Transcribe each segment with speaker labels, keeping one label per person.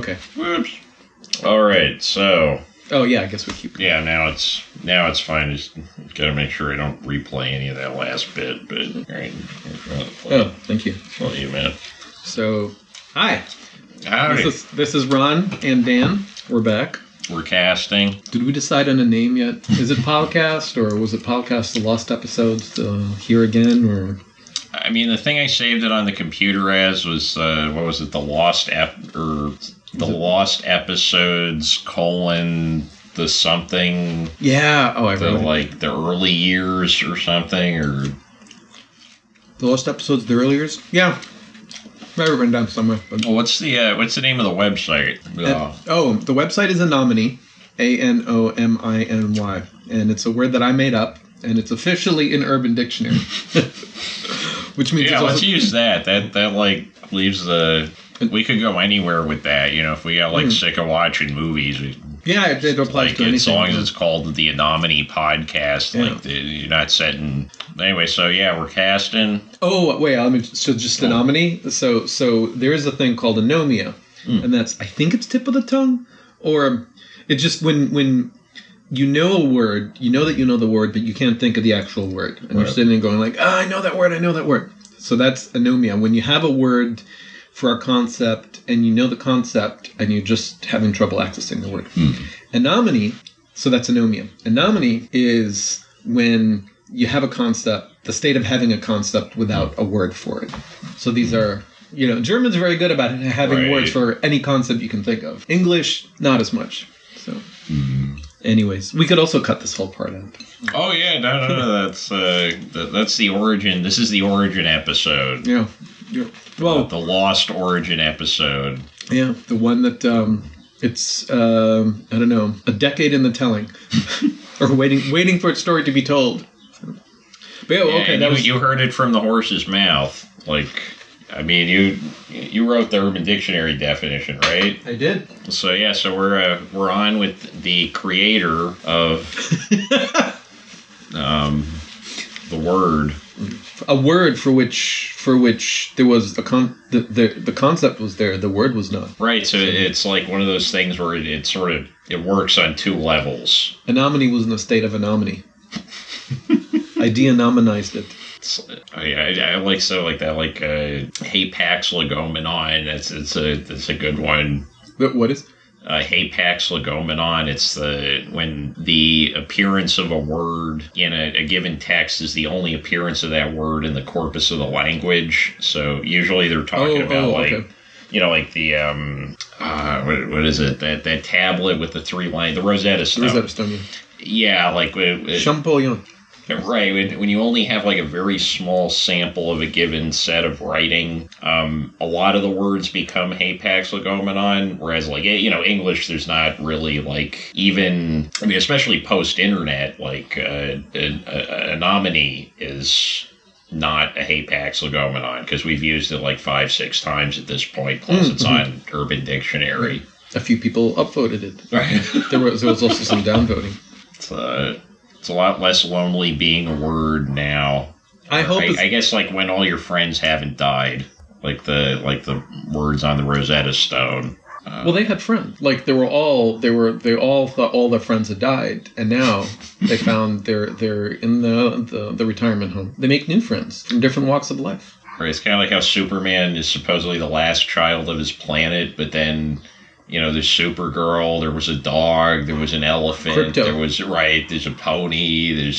Speaker 1: Okay.
Speaker 2: Whoops. All right, so...
Speaker 1: Oh, yeah, I guess we keep...
Speaker 2: Yeah, now it's fine. Just gotta make sure I don't replay any of that last bit, but... All right.
Speaker 1: Oh, thank you.
Speaker 2: Well, you, man.
Speaker 1: So, hi.
Speaker 2: Howdy.
Speaker 1: This is Ron and Dan. We're back.
Speaker 2: We're casting.
Speaker 1: Did we decide on a name yet? Is it Podcast, or was it Podcast The Lost Episodes Here Again, or...
Speaker 2: I mean, the thing I saved it on the computer as was, what was it, The Lost Episodes, the something...
Speaker 1: Yeah, oh, I wrote it.
Speaker 2: Like, the early years or something, or...
Speaker 1: The Lost Episodes, the early years? Yeah. I've written down somewhere. But...
Speaker 2: Well, what's the name of the website?
Speaker 1: The website is Anominy, Anominy, and it's a word that I made up, and it's officially in Urban Dictionary. Which means
Speaker 2: let's use that. That like leaves the... We could go anywhere with that, you know, if we got like sick of watching movies.
Speaker 1: It applies
Speaker 2: like,
Speaker 1: to anything.
Speaker 2: As long as it's called the Anominy podcast, like you're not setting... Anyway, so yeah, we're casting.
Speaker 1: Oh, wait, so just Anominy? So there is a thing called anomia, and that's, I think it's tip of the tongue, or it's just when you know a word, you know that you know the word, but you can't think of the actual word. And you're sitting there going like, I know that word. So that's anomia. When you have a word for a concept, and you know the concept, and you're just having trouble accessing the word. Anominy, so that's anomia. Anominy is when you have a concept, the state of having a concept without a word for it. So these are, you know, German's very good about having words for any concept you can think of. English, not as much. So, anyways, we could also cut this whole part out.
Speaker 2: Oh yeah, no, that's the origin. This is the origin episode.
Speaker 1: Yeah. Well,
Speaker 2: the lost origin episode.
Speaker 1: Yeah, the one that it's I don't know, a decade in the telling, or waiting for its story to be told. But
Speaker 2: you heard it from the horse's mouth. Like, I mean, you wrote the Urban Dictionary definition, right?
Speaker 1: I did.
Speaker 2: So yeah, so we're on with the creator of the word.
Speaker 1: A word for which there was the concept was there, the word was not.
Speaker 2: Right, so it's like one of those things where it works on two levels.
Speaker 1: Anominy was in a state of anominy. I de-anominized it.
Speaker 2: I like that, like Hapax legomenon. It's a good one.
Speaker 1: What is?
Speaker 2: Hapax legomenon. It's when the appearance of a word in a given text is the only appearance of that word in the corpus of the language. So usually they're talking about you know, like the what is it? That tablet with the 3 lines, the Rosetta Stone.
Speaker 1: Rosetta Stone.
Speaker 2: Yeah, like
Speaker 1: Champollion.
Speaker 2: Right, when you only have like a very small sample of a given set of writing, a lot of the words become Hapax legomenon, whereas like, you know, English, there's not really like even, I mean, especially post-internet, like Anominy is not a Hapax legomenon, because we've used it like 5-6 times at this point, plus it's on Urban Dictionary.
Speaker 1: A few people upvoted it.
Speaker 2: Right.
Speaker 1: There was also some downvoting.
Speaker 2: It's a lot less lonely being a word now. I guess like when all your friends haven't died, like the words on the Rosetta Stone.
Speaker 1: Well, they had friends. Like they all thought all their friends had died, and now they found they're in the retirement home. They make new friends from different walks of life.
Speaker 2: Right. It's kind of like how Superman is supposedly the last child of his planet, but then, you know, there's Supergirl, there was a dog, there was an elephant,
Speaker 1: Crypto.
Speaker 2: There's a pony,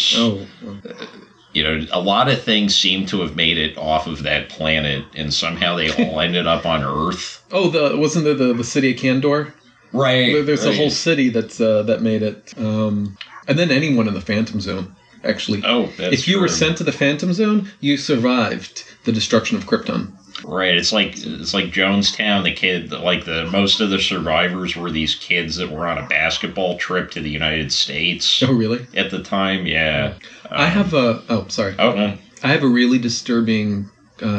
Speaker 2: you know, a lot of things seem to have made it off of that planet, and somehow they all ended up on Earth.
Speaker 1: Oh, wasn't there the city of Kandor?
Speaker 2: Right.
Speaker 1: There's a whole city that made it. And then anyone in the Phantom Zone, actually.
Speaker 2: Oh, that's
Speaker 1: if you were sent to the Phantom Zone, you survived the destruction of Krypton.
Speaker 2: Right, it's like Jonestown. The kid, like most of the survivors were these kids that were on a basketball trip to the United States.
Speaker 1: Oh, really?
Speaker 2: At the time, yeah.
Speaker 1: I have a. Oh, sorry.
Speaker 2: Oh no.
Speaker 1: I have a really disturbing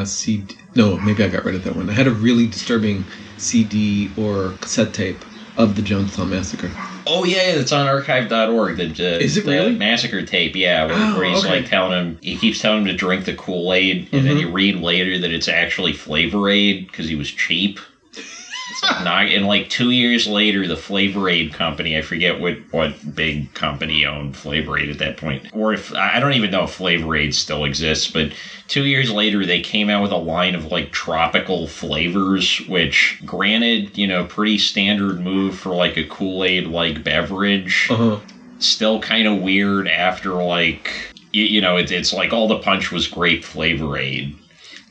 Speaker 1: CD. No, maybe I got rid of that one. I had a really disturbing CD or cassette tape of the Jonestown Massacre.
Speaker 2: Oh yeah, it's on archive.org.
Speaker 1: Is it really?
Speaker 2: The massacre tape, yeah, where he's like he keeps telling him to drink the Kool-Aid, and then you read later that it's actually Flavor Aid because he was cheap. And like 2 years later, the Flavor Aid company, I forget what big company owned Flavor Aid at that point, or if I don't even know if Flavor Aid still exists, but 2 years later, they came out with a line of like tropical flavors, which granted, pretty standard move for like a Kool-Aid like beverage.
Speaker 1: Uh-huh.
Speaker 2: Still kind of weird after like, it's like all the punch was grape Flavor Aid.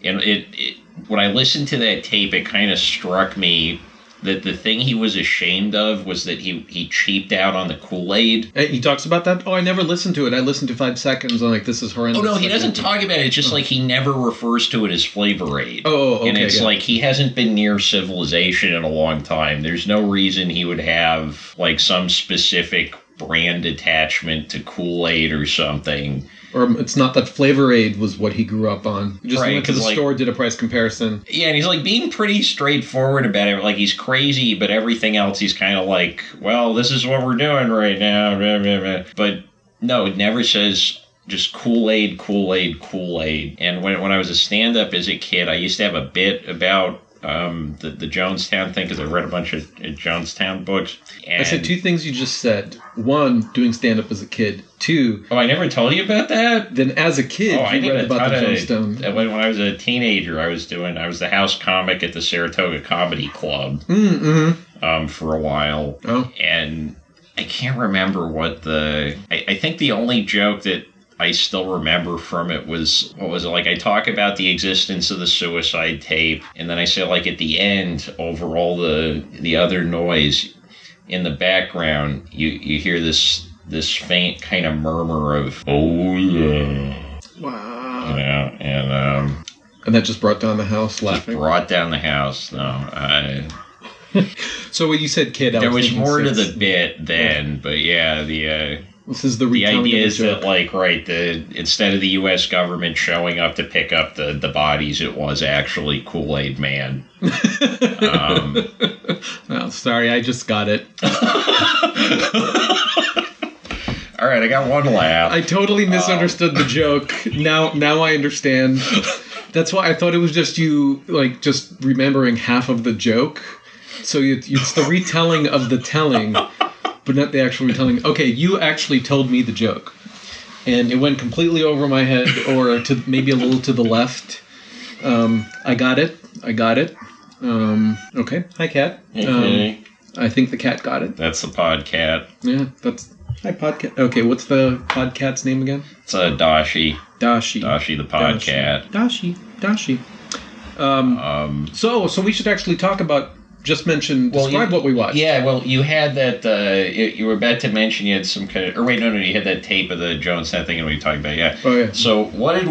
Speaker 2: And it when I listened to that tape, it kind of struck me that the thing he was ashamed of was that he cheaped out on the Kool-Aid.
Speaker 1: He talks about that? Oh, I never listened to it. I listened to 5 seconds. I'm like, this is horrendous.
Speaker 2: Oh, no, he doesn't talk about it. It's just like he never refers to it as Flavor Aid.
Speaker 1: Oh, okay.
Speaker 2: And it's like he hasn't been near civilization in a long time. There's no reason he would have like some specific brand attachment to Kool-Aid or something.
Speaker 1: Or it's not that Flavor Aid was what he grew up on. He just
Speaker 2: right,
Speaker 1: went to the store, did a price comparison.
Speaker 2: Yeah, and he's like being pretty straightforward about it. Like he's crazy, but everything else he's kind of like, well, this is what we're doing right now. Blah, blah, blah. But no, it never says just Kool-Aid, Kool-Aid, Kool-Aid. And when I was a stand-up as a kid, I used to have a bit about the Jonestown thing because I read a bunch of Jonestown books. And
Speaker 1: I said 2 things you just said. 1, doing stand-up as a kid. 2...
Speaker 2: Oh, I never told you about that?
Speaker 1: Then as a kid, you read about the Jonestown.
Speaker 2: When I was a teenager, I was the house comic at the Saratoga Comedy Club for a while.
Speaker 1: Oh.
Speaker 2: And I can't remember what I think the only joke that I still remember from it was, what was it, like I talk about the existence of the suicide tape, and then I say like at the end, over all the other noise in the background, you hear this faint kind of murmur of, oh yeah.
Speaker 1: Wow.
Speaker 2: And
Speaker 1: that just brought down the house laughing?
Speaker 2: Just brought down the house, no.
Speaker 1: So when you said kid,
Speaker 2: there was more to the bit then, but yeah,
Speaker 1: this is the
Speaker 2: idea is that, like, right, instead of the U.S. government showing up to pick up the bodies, it was actually Kool-Aid Man.
Speaker 1: Oh, sorry, I just got it.
Speaker 2: All right, I got one laugh.
Speaker 1: I totally misunderstood the joke. Now I understand. That's why I thought it was just you, like, just remembering half of the joke. So it's the retelling of the telling, but not the actual retelling. Okay, you actually told me the joke, and it went completely over my head, or to maybe a little to the left. I got it. Okay, hi, cat.
Speaker 2: Okay.
Speaker 1: I think the cat got it.
Speaker 2: That's the podcat.
Speaker 1: Yeah, hi, podcat. Okay, what's the podcat's name again?
Speaker 2: It's Dashi.
Speaker 1: Dashi
Speaker 2: the podcat.
Speaker 1: Dashi. So we should actually talk about. Describe what we watched.
Speaker 2: Yeah, well, you had that, you were about to mention you had some kind of, or wait, no, you had that tape of the Jonestown thing and we talked about, yeah.
Speaker 1: Oh, yeah.
Speaker 2: So why are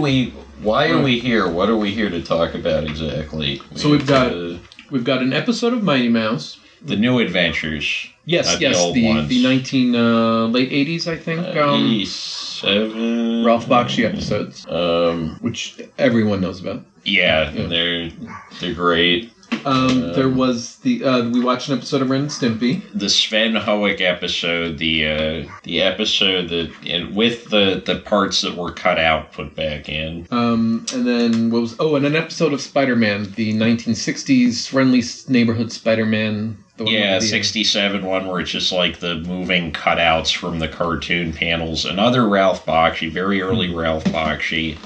Speaker 2: we here? What are we here to talk about exactly?
Speaker 1: So we've got an episode of Mighty Mouse.
Speaker 2: The New Adventures.
Speaker 1: Yes, the ones. The late 80s, I think.
Speaker 2: 87.
Speaker 1: Ralph Bakshi episodes. Which everyone knows about.
Speaker 2: Yeah. They're great.
Speaker 1: There was we watched an episode of Ren and Stimpy.
Speaker 2: The Sven Hoek episode, the episode that with the parts that were cut out put back in.
Speaker 1: And then and an episode of Spider-Man, the 1960s friendly neighborhood Spider-Man.
Speaker 2: 67 one where it's just like the moving cutouts from the cartoon panels. Another Ralph Bakshi, very early Ralph Bakshi,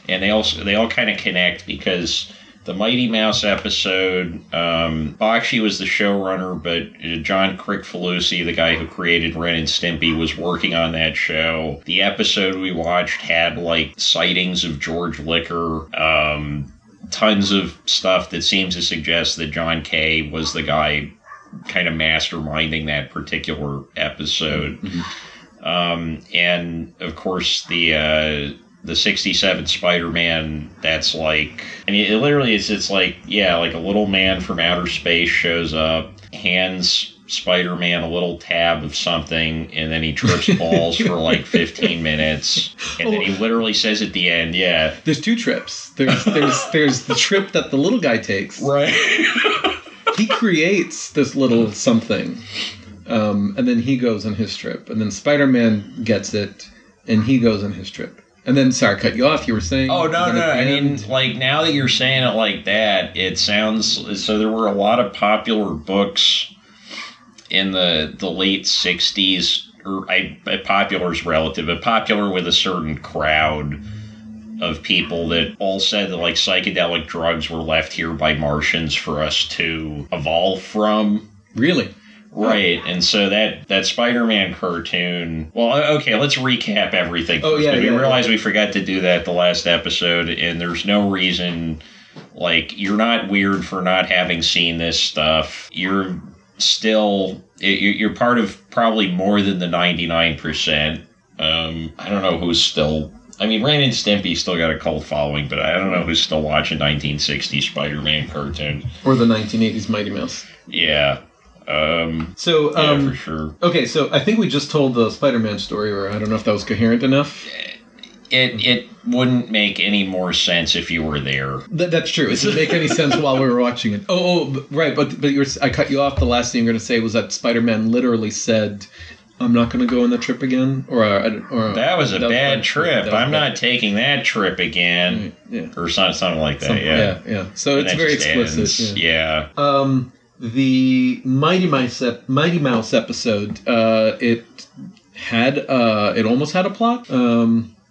Speaker 2: and they all kind of connect because. The Mighty Mouse episode, Bakshi was the showrunner, but John Kricfalusi, the guy who created Ren and Stimpy, was working on that show. The episode we watched had, like, sightings of George Liquor, tons of stuff that seems to suggest that John Kay was the guy kind of masterminding that particular episode. Mm-hmm. And, of course, the 67 Spider-Man, that's like, I mean, it literally is, it's like, yeah, like a little man from outer space shows up, hands Spider-Man a little tab of something, and then he trips balls for like 15 minutes, and then he literally says at the end, yeah.
Speaker 1: There's 2 trips. There's the trip that the little guy takes.
Speaker 2: Right.
Speaker 1: He creates this little something, and then he goes on his trip, and then Spider-Man gets it, and he goes on his trip. And then, sorry, I cut you off. You were saying...
Speaker 2: Oh, no. I mean, like, now that you're saying it like that, it sounds... So there were a lot of popular books in the late 60s. Or popular is relative, but popular with a certain crowd of people that all said that, like, psychedelic drugs were left here by Martians for us to evolve from.
Speaker 1: Really?
Speaker 2: Right, and so that Spider-Man cartoon... Well, okay, let's recap everything.
Speaker 1: Oh, yeah,
Speaker 2: we realized we forgot to do that the last episode, and there's no reason... Like, you're not weird for not having seen this stuff. You're still... You're part of probably more than the 99%. I don't know who's still... I mean, Ren and Stimpy still got a cult following, but I don't know who's still watching 1960s Spider-Man cartoons.
Speaker 1: Or the 1980s Mighty Mouse.
Speaker 2: Yeah.
Speaker 1: For
Speaker 2: sure.
Speaker 1: Okay, so I think we just told the Spider-Man story, or I don't know if that was coherent enough.
Speaker 2: It wouldn't make any more sense if you were there.
Speaker 1: That's true. It didn't make any sense while we were watching it. Right. But I cut you off. The last thing you were going to say was that Spider-Man literally said, "I'm not going to go on the trip again." Or
Speaker 2: that was a bad trip. I'm not taking that trip again.
Speaker 1: Yeah.
Speaker 2: Or something like that.
Speaker 1: Yeah. So it's very explicit.
Speaker 2: Ends. Yeah.
Speaker 1: The Mighty Mouse episode. It almost had a plot.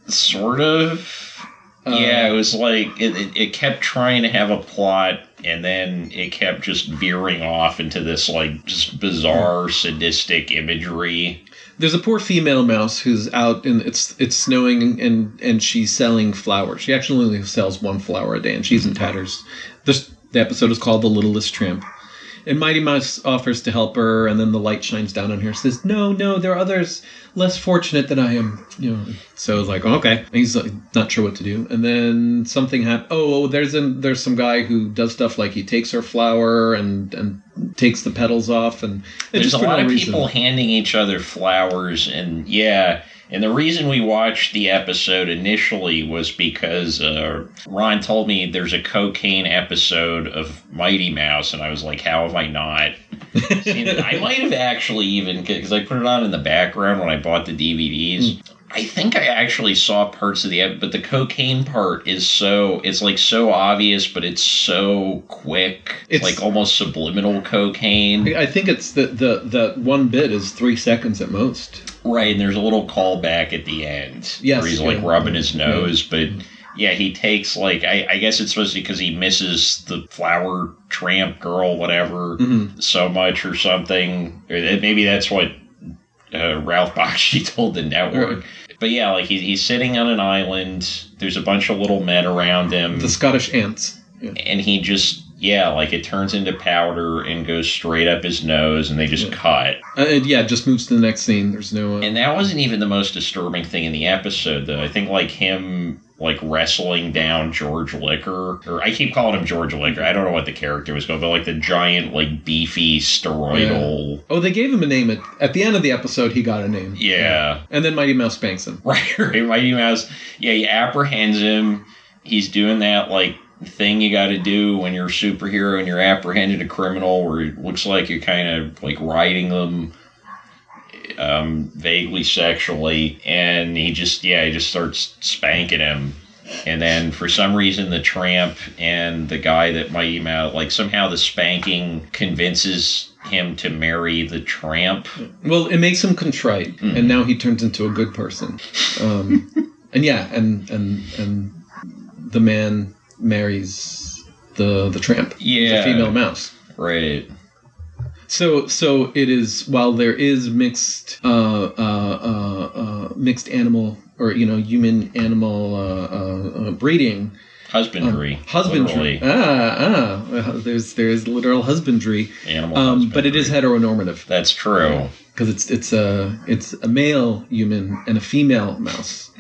Speaker 2: Sort of. Yeah, it was like it kept trying to have a plot, and then it kept just veering off into this like just bizarre, sadistic imagery.
Speaker 1: There's a poor female mouse who's out and it's snowing and she's selling flowers. She actually only sells one flower a day, and she's in tatters. The episode is called "The Littlest Tramp." And Mighty Mouse offers to help her, and then the light shines down on her and says, No, there are others less fortunate than I am. So it's like, okay. And he's not sure what to do. And then something happens. There's some guy who does stuff like he takes her flower and takes the petals off. And
Speaker 2: there's a lot of people handing each other flowers, and yeah. And the reason we watched the episode initially was because Ron told me there's a cocaine episode of Mighty Mouse, and I was like, how have I not seen it? I might have actually even, because I put it on in the background when I bought the DVDs. I think I actually saw parts of the episode, but the cocaine part is it's like so obvious, but it's so quick. It's like almost subliminal cocaine.
Speaker 1: I think it's the one bit is 3 seconds at most.
Speaker 2: Right, and there's a little callback at the end.
Speaker 1: Yes,
Speaker 2: where he's like rubbing his nose, but yeah, he takes like, I guess it's supposed to be because he misses the flower tramp girl, whatever, so much or something. Or maybe that's what Ralph Bakshi told the network. Right. But yeah, like he's sitting on an island. There's a bunch of little men around him.
Speaker 1: The Scottish ants.
Speaker 2: Yeah. And he just, like it turns into powder and goes straight up his nose, and they just cut.
Speaker 1: It just moves to the next scene. There's no...
Speaker 2: And that wasn't even the most disturbing thing in the episode, though. I think like him... like wrestling down George Liquor, or I keep calling him George Liquor. I don't know what the character was called, but like the giant, like beefy, steroidal.
Speaker 1: Yeah. Oh, they gave him a name at the end of the episode. He got a name.
Speaker 2: Yeah,
Speaker 1: and then Mighty Mouse spanks him.
Speaker 2: Right. Mighty Mouse. Yeah, he apprehends him. He's doing that like thing you got to do when you're a superhero and you're apprehending a criminal, where it looks like you're kind of like riding them. Vaguely sexually, and he just starts spanking him, and then for some reason the tramp and the guy that Mighty Mouse, like somehow the spanking convinces him to marry the tramp.
Speaker 1: Well, it makes him contrite, and now he turns into a good person. And the man marries the tramp, the female mouse,
Speaker 2: right?
Speaker 1: So it is, while there is mixed animal or human animal breeding,
Speaker 2: husbandry.
Speaker 1: There's literal husbandry.
Speaker 2: Animal husbandry.
Speaker 1: But it is heteronormative.
Speaker 2: That's true.
Speaker 1: Because it's a male human and a female mouse.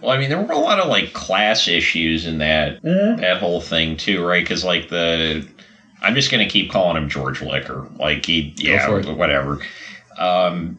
Speaker 2: Well, I mean, there were a lot of like class issues in that whole thing too, right? Because like I'm just going to keep calling him George Liquor. Like, whatever.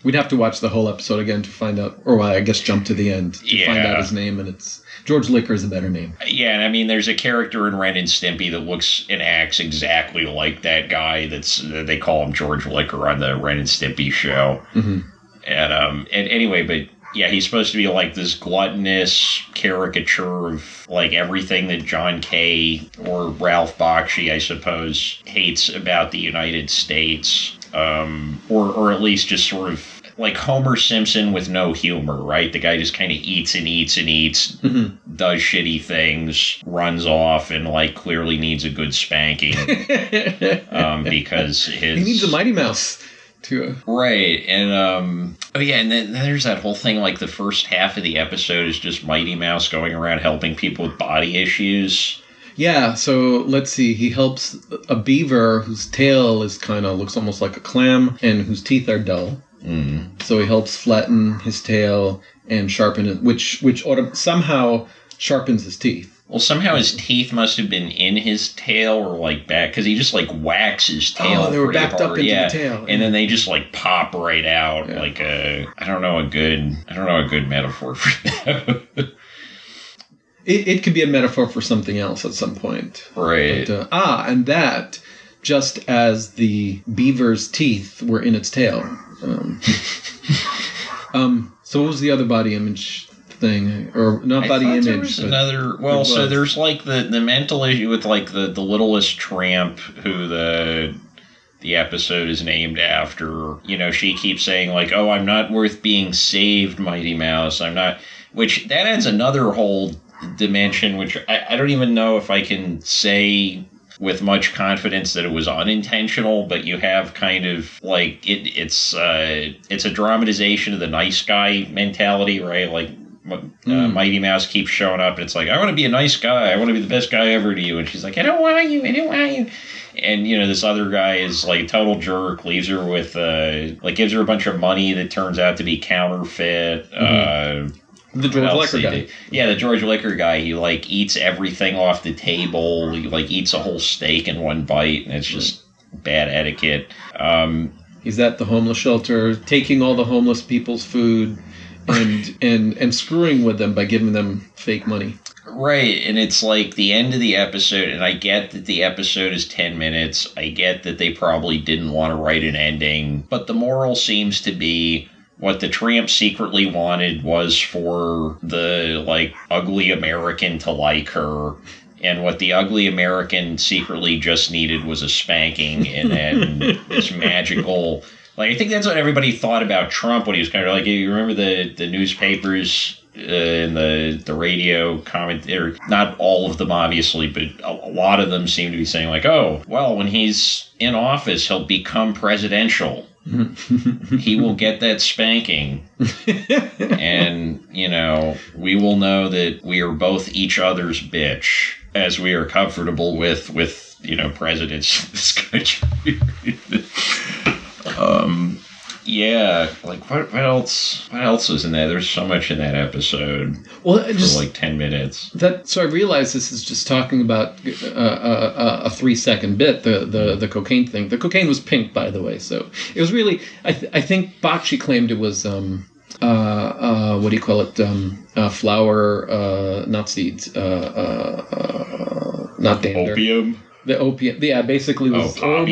Speaker 1: We'd have to watch the whole episode again to find out, or I guess jump to the end to find out his name, and it's George Liquor is a better name.
Speaker 2: Yeah, and I mean, there's a character in Ren and Stimpy that looks and acts exactly like that guy they call him George Liquor on the Ren and Stimpy show. Mm-hmm. And anyway, but Yeah, he's supposed to be like this gluttonous caricature of like everything that John Kay or Ralph Bakshi, I suppose, hates about the United States. Or at least just sort of like Homer Simpson with no humor, right? The guy just kind of eats and eats and eats, does shitty things, runs off, and like clearly needs a good spanking because his...
Speaker 1: He needs a Mighty Mouse.
Speaker 2: Right, and oh yeah, and then there's that whole thing, like the first half of the episode is just Mighty Mouse going around helping people with body issues.
Speaker 1: Yeah, so let's see, he helps a beaver whose tail is kind of looks almost like a clam and whose teeth are dull. So he helps flatten his tail and sharpen it, which somehow sharpens his teeth.
Speaker 2: Well, somehow his teeth must have been in his tail or like back, because he just like whacks his tail.
Speaker 1: Oh, they were
Speaker 2: pretty
Speaker 1: backed
Speaker 2: hard.
Speaker 1: up into the tail,
Speaker 2: and then they just like pop right out. Yeah. Like I don't know a good metaphor for that.
Speaker 1: It could be a metaphor for something else at some point,
Speaker 2: right?
Speaker 1: But, and that just as the beaver's teeth were in its tail. So what was the other body image thing, or not body image?
Speaker 2: There was another. Well, so there's like the mental issue with like the littlest tramp who the episode is named after. You know, she keeps saying like, "Oh, I'm not worth being saved, Mighty Mouse. I'm not." Which that adds another whole dimension, which I don't even know if I can say with much confidence that it was unintentional, but you have kind of like it's a dramatization of the nice guy mentality, right? Like Mighty Mouse keeps showing up and it's like, I want to be a nice guy, I want to be the best guy ever to you, and she's like, I don't want you. And you know, this other guy is like a total jerk, leaves her with like gives her a bunch of money that turns out to be counterfeit.
Speaker 1: The George Liquor guy.
Speaker 2: Yeah, the George Liquor guy. He, like, eats everything off the table. He, like, eats a whole steak in one bite, and it's just bad etiquette.
Speaker 1: He's at the homeless shelter, taking all the homeless people's food and screwing with them by giving them fake money.
Speaker 2: Right, and it's like the end of the episode, and I get that the episode is 10 minutes. I get that they probably didn't want to write an ending, but the moral seems to be... What the tramp secretly wanted was for the, like, ugly American to like her, and what the ugly American secretly just needed was a spanking, and then this magical... Like, I think that's what everybody thought about Trump when he was kind of like, you remember the newspapers and the radio comment, or not all of them, obviously, but a lot of them seem to be saying, like, oh, well, when he's in office, he'll become presidential. He will get that spanking, and you know, we will know that we are both each other's bitch, as we are comfortable with you know, presidents of this country. Yeah, like what else is in there? There's so much in that episode.
Speaker 1: Well,
Speaker 2: for like 10 minutes.
Speaker 1: So I realize this is just talking about a 3-second bit. The cocaine thing. The cocaine was pink, by the way. So it was really. I think Bakshi claimed it was what do you call it? Flour, not seeds. Not dander.
Speaker 2: Opium.
Speaker 1: The opium, yeah, basically was like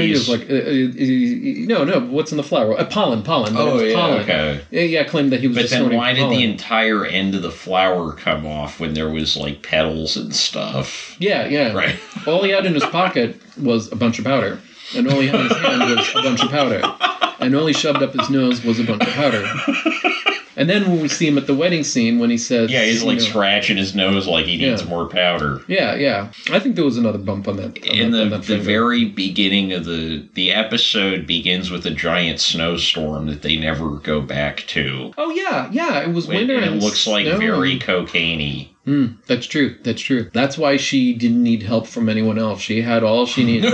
Speaker 1: no. What's in the flower? Pollen.
Speaker 2: Oh, yeah,
Speaker 1: pollen.
Speaker 2: Okay.
Speaker 1: Yeah, claimed that he was.
Speaker 2: But
Speaker 1: just
Speaker 2: then why did
Speaker 1: pollen.
Speaker 2: the entire end of the flower come off when there was like petals and stuff?
Speaker 1: Yeah.
Speaker 2: Right.
Speaker 1: All he had in his pocket was a bunch of powder, and all he had in his hand was a bunch of powder, and all he shoved up his nose was a bunch of powder. And then when we see him at the wedding scene, when he says...
Speaker 2: Yeah, he's like scratching his nose like he needs more powder.
Speaker 1: Yeah. I think there was another bump on that.
Speaker 2: The very beginning of the episode begins with a giant snowstorm that they never go back to.
Speaker 1: Oh, yeah. It was winter
Speaker 2: and it looks like very cocaine-y.
Speaker 1: That's true. That's why she didn't need help from anyone else. She had all she needed.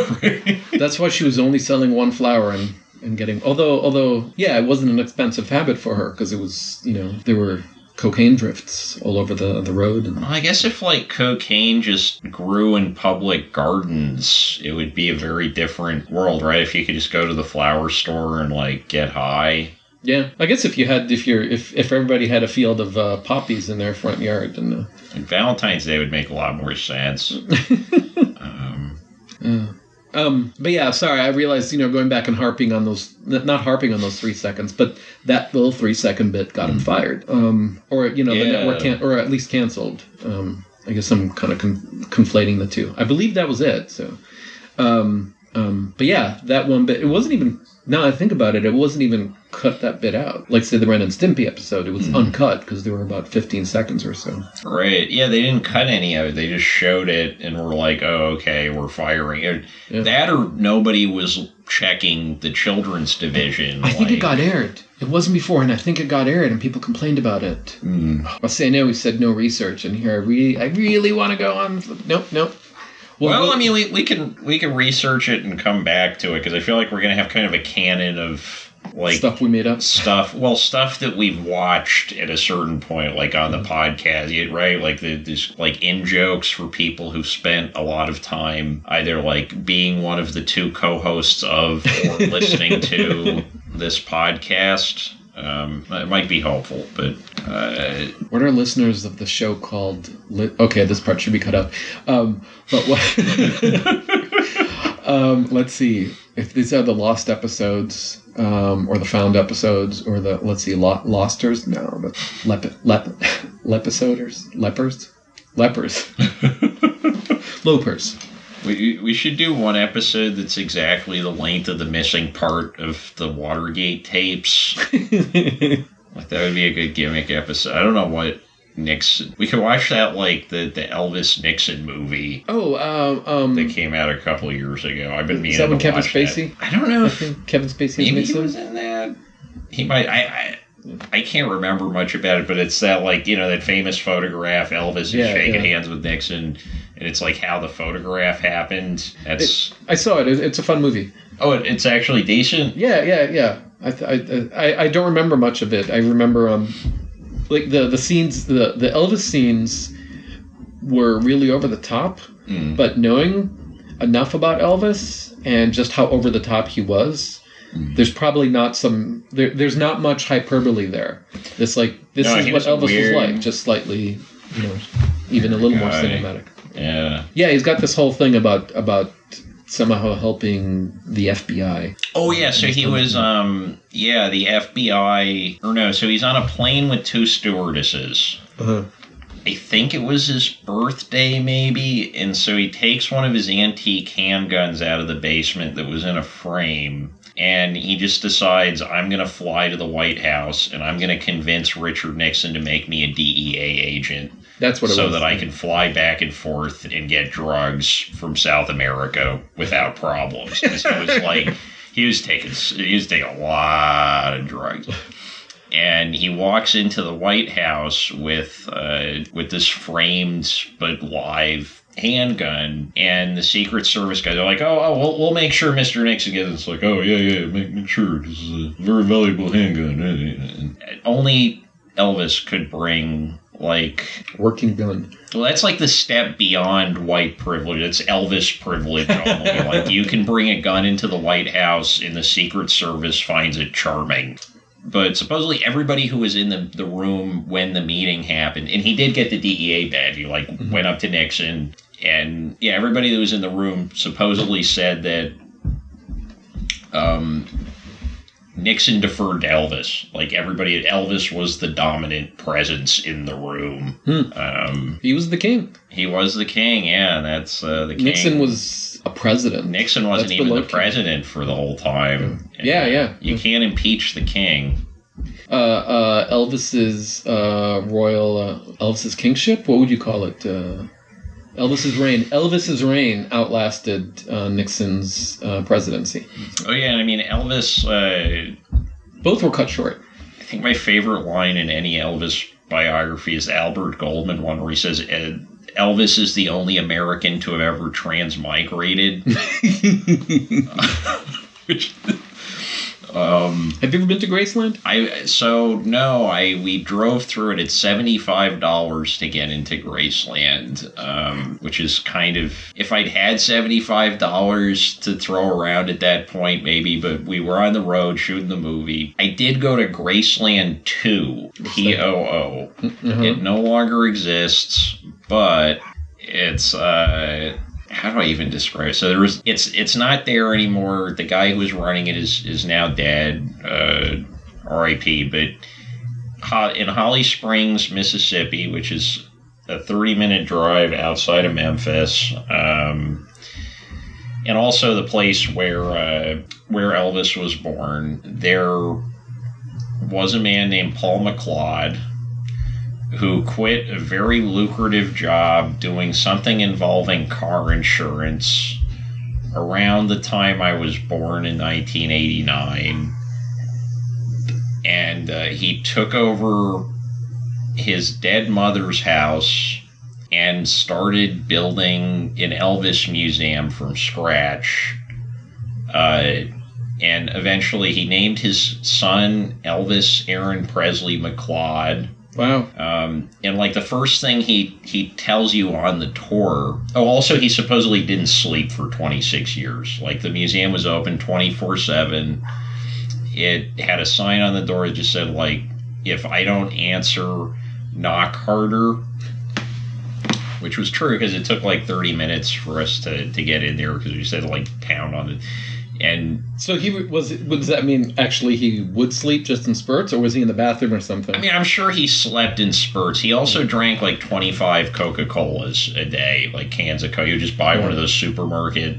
Speaker 1: That's why she was only selling one flower and getting... Although, yeah, it wasn't an expensive habit for her because it was, you know, there were cocaine drifts all over the road. And...
Speaker 2: Well, I guess if, like, cocaine just grew in public gardens, it would be a very different world, right? If you could just go to the flower store and, like, get high.
Speaker 1: Yeah, I guess if everybody had a field of poppies in their front yard, and
Speaker 2: Valentine's Day would make a lot more sense.
Speaker 1: But yeah, sorry, I realized, going back and harping on those, not harping on those 3 seconds, but that little 3-second bit got him fired. Or, the network or at least canceled. I guess I'm kind of conflating the two. I believe that was it. So, but yeah, that one bit, it wasn't even, now I think about it, it wasn't even cut that bit out. Like, say, the Ren and Stimpy episode, it was uncut because there were about 15 seconds or so.
Speaker 2: Right. Yeah, they didn't cut any of it. They just showed it and were like, oh, okay, we're firing it. Yeah. That or nobody was checking the children's division.
Speaker 1: I think it got aired. It wasn't before, and I think it got aired, and people complained about it. I'll say, I know we said no research, and here I really want to go on. Nope.
Speaker 2: Well, I mean, we can research it and come back to it, because I feel like we're going to have kind of a canon of, like...
Speaker 1: stuff we made up?
Speaker 2: Stuff that we've watched at a certain point, like on the podcast, right? Like, there's, like, in-jokes for people who spent a lot of time either, like, being one of the two co-hosts of or listening to this podcast. It might be helpful, but...
Speaker 1: what are listeners of the show called? Okay, this part should be cut out. But what... let's see. If these are the lost episodes, or the found episodes, or the, let's see, losters? No, but lepisoders? Lepers. Lopers.
Speaker 2: We should do one episode that's exactly the length of the missing part of the Watergate tapes. Like, that would be a good gimmick episode. I don't know what Nixon... We could watch that, like, the Elvis Nixon movie. That came out a couple of years ago. I've been meaning to watch that. Is that when Kevin Spacey? I don't know.
Speaker 1: I think Kevin Spacey
Speaker 2: maybe
Speaker 1: Nixon?
Speaker 2: He was in that. He might... I can't remember much about it, but it's that, like, that famous photograph, Elvis is shaking hands with Nixon, and it's like how the photograph happened.
Speaker 1: I saw it. It's a fun movie.
Speaker 2: Oh, it's actually decent?
Speaker 1: Yeah. I don't remember much of it. I remember, like, the scenes, the Elvis scenes were really over the top, but knowing enough about Elvis and just how over the top he was, there's probably not there's not much hyperbole there. This is what Elvis was like, just slightly, even a little more cinematic. Yeah, he's got this whole thing about somehow helping the FBI.
Speaker 2: Oh yeah, so he was the FBI, or no, so he's on a plane with two stewardesses. I think it was his birthday, maybe, and so he takes one of his antique handguns out of the basement that was in a frame, and he just decides, I'm going to fly to the White House, and I'm going to convince Richard Nixon to make me a DEA agent.
Speaker 1: That's what it was.
Speaker 2: So that I can fly back and forth and get drugs from South America without problems. Because he was taking a lot of drugs. And he walks into the White House with this framed but live handgun, and the Secret Service guys are like, we'll make sure Mr. Nixon gets it. It's like, make sure, this is a very valuable handgun. Only Elvis could bring, like...
Speaker 1: working gun.
Speaker 2: Well, that's like the step beyond white privilege. It's Elvis privilege only. Like, you can bring a gun into the White House and the Secret Service finds it charming. But supposedly everybody who was in the room when the meeting happened, and he did get the DEA badge. He, went up to Nixon, and, everybody that was in the room supposedly said that Nixon deferred to Elvis. Like, Elvis was the dominant presence in the room.
Speaker 1: He was the king.
Speaker 2: He was the king, yeah. That's the king.
Speaker 1: Nixon was a president.
Speaker 2: Nixon wasn't even the president for the whole time.
Speaker 1: Yeah.
Speaker 2: You can't impeach the king.
Speaker 1: Elvis's Elvis's kingship? What would you call it? Elvis's reign outlasted Nixon's presidency.
Speaker 2: Oh yeah, I mean Elvis.
Speaker 1: Both were cut short.
Speaker 2: I think my favorite line in any Elvis biography is the Albert Goldman one, where he says Elvis is the only American to have ever transmigrated.
Speaker 1: Have you ever been to Graceland?
Speaker 2: We drove through it. It's $75 to get into Graceland, which is kind of, if I'd had $75 to throw around at that point, maybe, but we were on the road shooting the movie. I did go to Graceland 2, POO. It no longer exists, but it's how do I even describe it? So it's not there anymore. The guy who was running it is now dead, R.I.P. But in Holly Springs, Mississippi, which is a 30-minute drive outside of Memphis, and also the place where Elvis was born, there was a man named Paul McLeod who quit a very lucrative job doing something involving car insurance around the time I was born in 1989. And he took over his dead mother's house and started building an Elvis museum from scratch. And eventually he named his son Elvis Aaron Presley McLeod.
Speaker 1: Wow.
Speaker 2: And like the first thing he tells you on the tour, also he supposedly didn't sleep for 26 years. Like the museum was open 24/7. It had a sign on the door that just said, like, if I don't answer, knock harder. Which was true because it took like 30 minutes for us to get in there because we said like pound on it. And
Speaker 1: so does that mean actually he would sleep just in spurts, or was he in the bathroom or something?
Speaker 2: I mean, I'm sure he slept in spurts. He also drank like 25 Coca-Colas a day, like cans of Coke. You would just buy one of those supermarket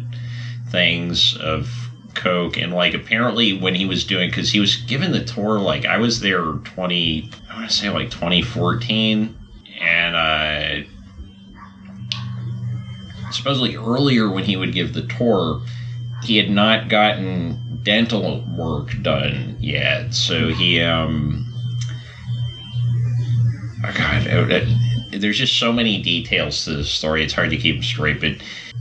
Speaker 2: things of Coke. And like apparently when he was doing, because he was given the tour, like I was there 2014, and supposedly earlier when he would give the tour, he had not gotten dental work done yet, so he there's just so many details to this story, it's hard to keep them straight. But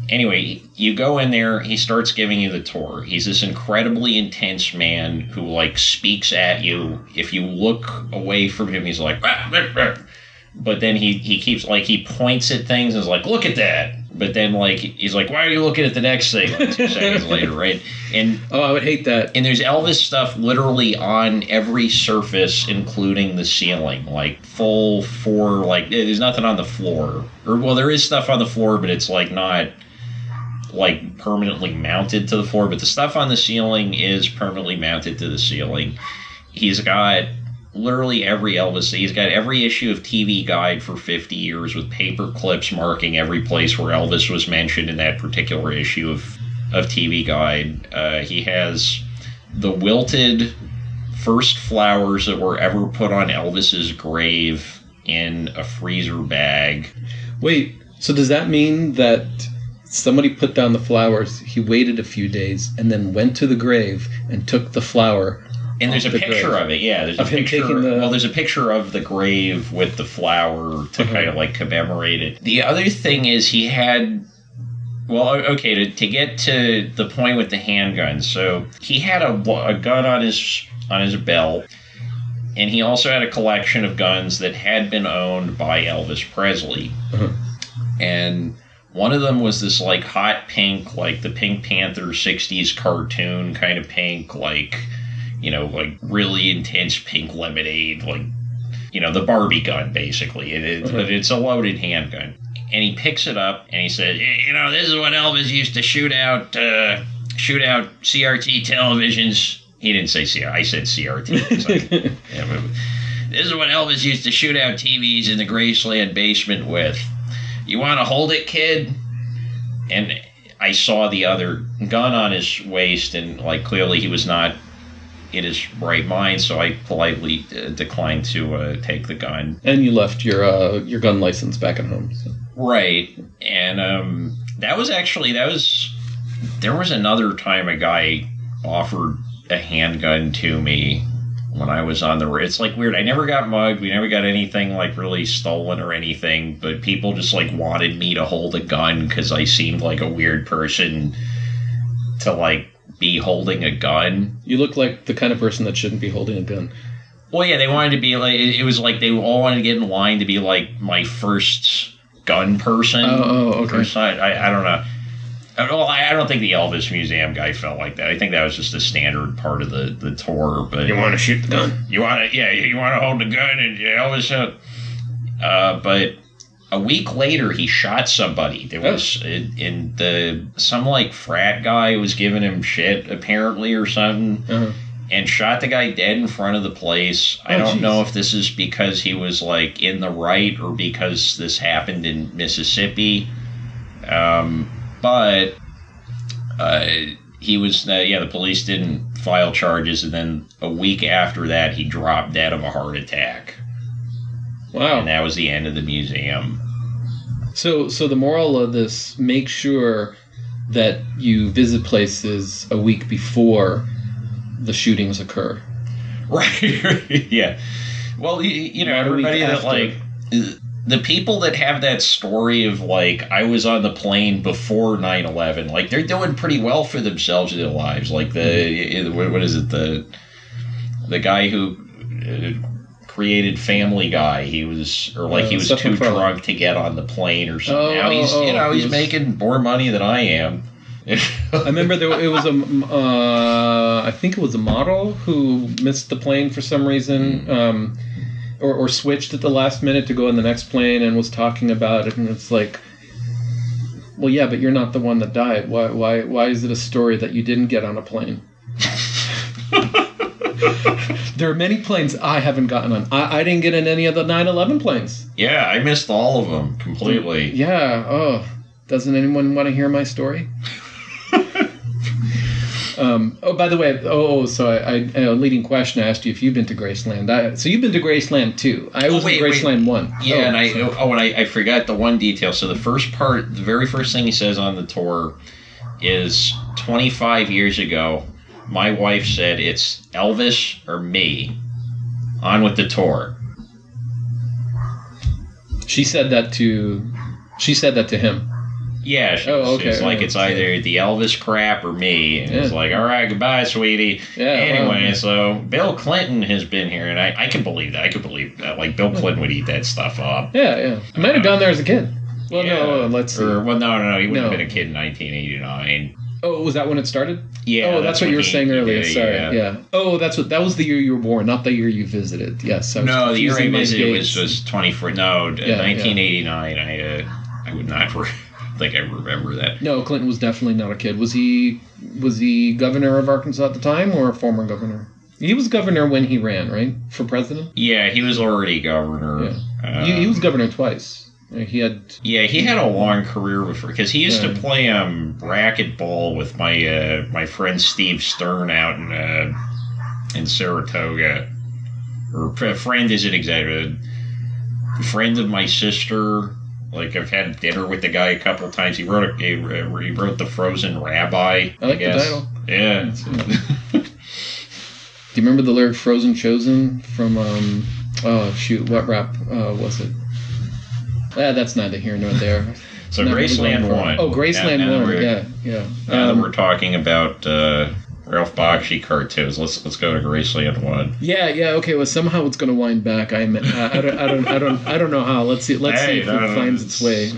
Speaker 2: anyway, you go in there, he starts giving you the tour. He's this incredibly intense man who like speaks at you. If you look away from him, he's like, bah, bah, bah. But then he keeps like, he points at things and is like, look at that. But then, like, he's like, why are you looking at the next thing? Like 2 seconds later, right? And
Speaker 1: I would hate that.
Speaker 2: And there's Elvis stuff literally on every surface, including the ceiling. Like, full floor, like, there's nothing on the floor. Or, well, there is stuff on the floor, but it's, like, not, like, permanently mounted to the floor. But the stuff on the ceiling is permanently mounted to the ceiling. He's got literally every Elvis. He's got every issue of TV Guide for 50 years with paper clips marking every place where Elvis was mentioned in that particular issue of TV Guide. He has the wilted first flowers that were ever put on Elvis's grave in a freezer bag.
Speaker 1: Wait, so does that mean that somebody put down the flowers, he waited a few days, and then went to the grave and took the flower?
Speaker 2: And there's a picture of it, yeah. There's a picture. Well, there's a picture of the grave with the flower to kind of like commemorate it. The other thing is he had, well, okay, to get to the point with the handgun. So he had a gun on his belt, and he also had a collection of guns that had been owned by Elvis Presley. And one of them was this like hot pink, like the Pink Panther 60s cartoon kind of pink, like, you know, like really intense pink lemonade, like, you know, the Barbie gun, basically. But it's a loaded handgun. And he picks it up and he says, you know, this is what Elvis used to shoot out CRT televisions. He didn't say CRT. I said CRT. This is what Elvis used to shoot out TVs in the Graceland basement with. You want to hold it, kid? And I saw the other gun on his waist, and like clearly he was not in his right mind, so I politely declined to take the gun. And
Speaker 1: you left your gun license back at home. So.
Speaker 2: Right. And there was another time a guy offered a handgun to me when I was on the road. It's like weird. I never got mugged. We never got anything like really stolen or anything, but people just like wanted me to hold a gun because I seemed like a weird person to like be holding a gun.
Speaker 1: You look like the kind of person that shouldn't be holding a gun.
Speaker 2: Well, yeah, they wanted to be like, it was like they all wanted to get in line to be like my first gun person.
Speaker 1: Oh, okay.
Speaker 2: I don't know. Well, I don't think the Elvis Museum guy felt like that. I think that was just a standard part of the tour. But
Speaker 1: you want to shoot the gun?
Speaker 2: You want to hold the gun and Elvis. But a week later, he shot somebody. There was some like frat guy was giving him shit apparently or something, and shot the guy dead in front of the place. I don't know if this is because he was like in the right or because this happened in Mississippi, but he was the police didn't file charges, and then a week after that, he dropped dead of a heart attack.
Speaker 1: Wow.
Speaker 2: And that was the end of the museum.
Speaker 1: So the moral of this, make sure that you visit places a week before the shootings occur.
Speaker 2: Right. Yeah. Well, you know, everybody that, like, the people that have that story of, like, I was on the plane before 9/11, like, they're doing pretty well for themselves in their lives. Like, what is it, the guy who created Family Guy, he was too drunk to get on the plane or something. Now he's making more money than I am.
Speaker 1: I remember it was I think it was a model who missed the plane for some reason, or switched at the last minute to go on the next plane and was talking about it, and it's like, well, yeah, but you're not the one that died. Why is it a story that you didn't get on a plane? There are many planes I haven't gotten on. I didn't get in any of the 9/11 planes.
Speaker 2: Yeah, I missed all of them completely.
Speaker 1: Yeah. Oh, doesn't anyone want to hear my story? By the way, so a leading question, I asked you if you've been to Graceland. So you've been to Graceland too. I was in Graceland 1.
Speaker 2: Yeah, and I forgot the one detail. So the very first thing he says on the tour is 25 years ago, my wife said it's Elvis or me. On with the tour.
Speaker 1: She said that to him.
Speaker 2: Yeah, it's like it's either the Elvis crap or me. And it's like, all right, goodbye, sweetie. Yeah, anyway, so Bill Clinton has been here, and I can believe that. I can believe that. Like, Bill Clinton would eat that stuff up.
Speaker 1: Yeah. I might have gone there as a kid. Well, no, let's see.
Speaker 2: No, he wouldn't have been a kid in 1989.
Speaker 1: Oh, was that when it started?
Speaker 2: Yeah.
Speaker 1: Oh, that's what you were saying earlier. Sorry. Yeah. Oh, that was the year you were born, not the year you visited. Yes.
Speaker 2: No, the year I visited was 24. No, 1989. I would not think I remember that.
Speaker 1: No, Clinton was definitely not a kid. Was he governor of Arkansas at the time, or a former governor? He was governor when he ran, right, for president?
Speaker 2: Yeah, he was already governor.
Speaker 1: Yeah. He was governor twice. He had
Speaker 2: a long career because he used to play racquetball with my friend Steve Stern out in Saratoga. Or friend isn't exactly a friend of my sister. Like, I've had dinner with the guy a couple of times. He wrote The Frozen Rabbi.
Speaker 1: I like the title.
Speaker 2: Yeah.
Speaker 1: Do you remember the lyric "Frozen Chosen" from what rap was it? That's neither here nor there.
Speaker 2: So Graceland 1.
Speaker 1: Oh, Graceland 1. Yeah.
Speaker 2: Now that we're talking about Ralph Bakshi cartoons, let's go to Graceland 1.
Speaker 1: Yeah. Okay. Well, somehow it's going to wind back. I don't know how. Let's see if it finds its way.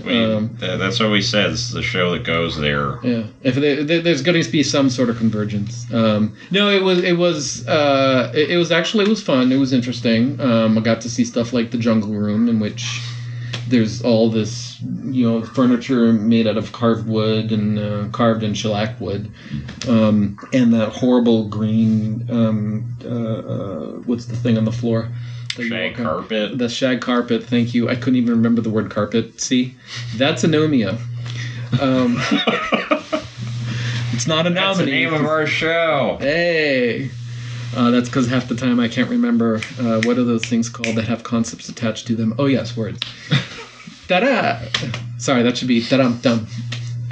Speaker 2: That's what we said. This is the show that goes there.
Speaker 1: Yeah. If there's going to be some sort of convergence. No, it was fun. It was interesting. I got to see stuff like the Jungle Room, in which there's all this, furniture made out of carved wood and carved in shellac wood, and that horrible green, what's the thing on the floor?
Speaker 2: Shag carpet.
Speaker 1: The shag carpet. Thank you. I couldn't even remember the word carpet. See, that's anomia. It's not Anominy.
Speaker 2: That's the name of our show.
Speaker 1: Hey. That's because half the time I can't remember what are those things called that have concepts attached to them. Oh, yes, words. Ta-da! Sorry, that should be ta-dum-dum.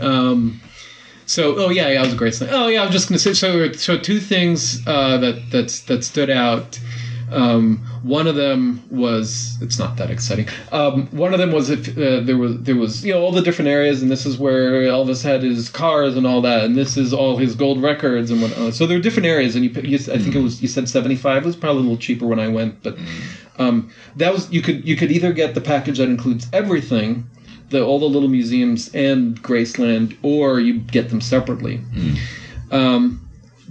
Speaker 1: I was a great thing. Oh, yeah, I was just going to say, so two things that stood out. One of them was, it's not that exciting. One of them was if there was all the different areas, and this is where Elvis had his cars and all that, and this is all his gold records and whatnot. So there are different areas, and I think it was, you said 75. It was probably a little cheaper when I went, but that was you could either get the package that includes everything, all the little museums and Graceland, or you get them separately.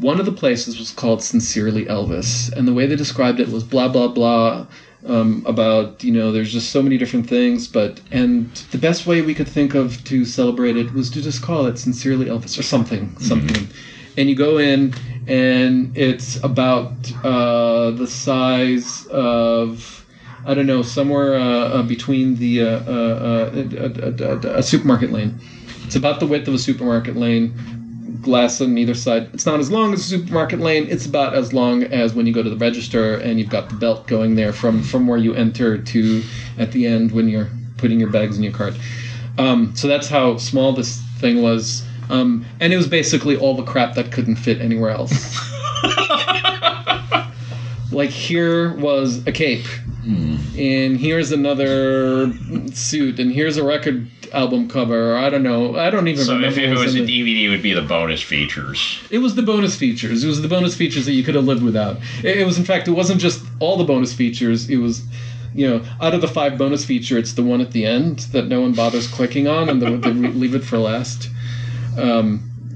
Speaker 1: One of the places was called Sincerely Elvis, and the way they described it was blah, blah, blah, about, there's just so many different things, and the best way we could think of to celebrate it was to just call it Sincerely Elvis or something. And you go in, and it's about the size of, I don't know, somewhere between a supermarket lane. It's about the width of a supermarket lane, glass on either side. It's not as long as a supermarket lane. It's about as long as when you go to the register and you've got the belt going there from where you enter to at the end when you're putting your bags in your cart. So that's how small this thing was. And it was basically all the crap that couldn't fit anywhere else. Like, here was a cape, and here's another suit, and here's a record album cover. I don't know. I don't even remember.
Speaker 2: So if it was a DVD, it would be the bonus features.
Speaker 1: It was the bonus features. It was the bonus features that you could have lived without. It was, in fact, it wasn't just all the bonus features. It was, out of the 5 bonus features, it's the one at the end that no one bothers clicking on, and they leave it for last.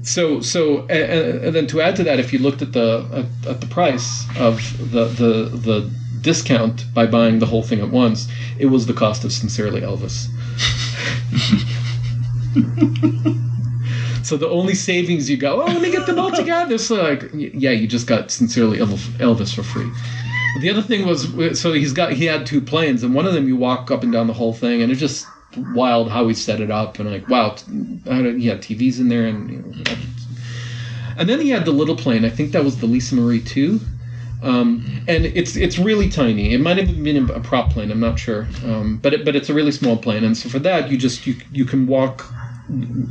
Speaker 1: So and then to add to that, if you looked at the price of the discount by buying the whole thing at once, it was the cost of Sincerely Elvis. So the only savings you go, let me get them all together. So you just got Sincerely Elvis for free. The other thing was, so he had 2 planes, and one of them you walk up and down the whole thing, and it's just wild how he set it up, and wow, he had TVs in there, and then he had the little plane. I think that was the Lisa Marie 2. And it's really tiny. It might have been a prop plane. I'm not sure. But it's a really small plane, and so for that you can walk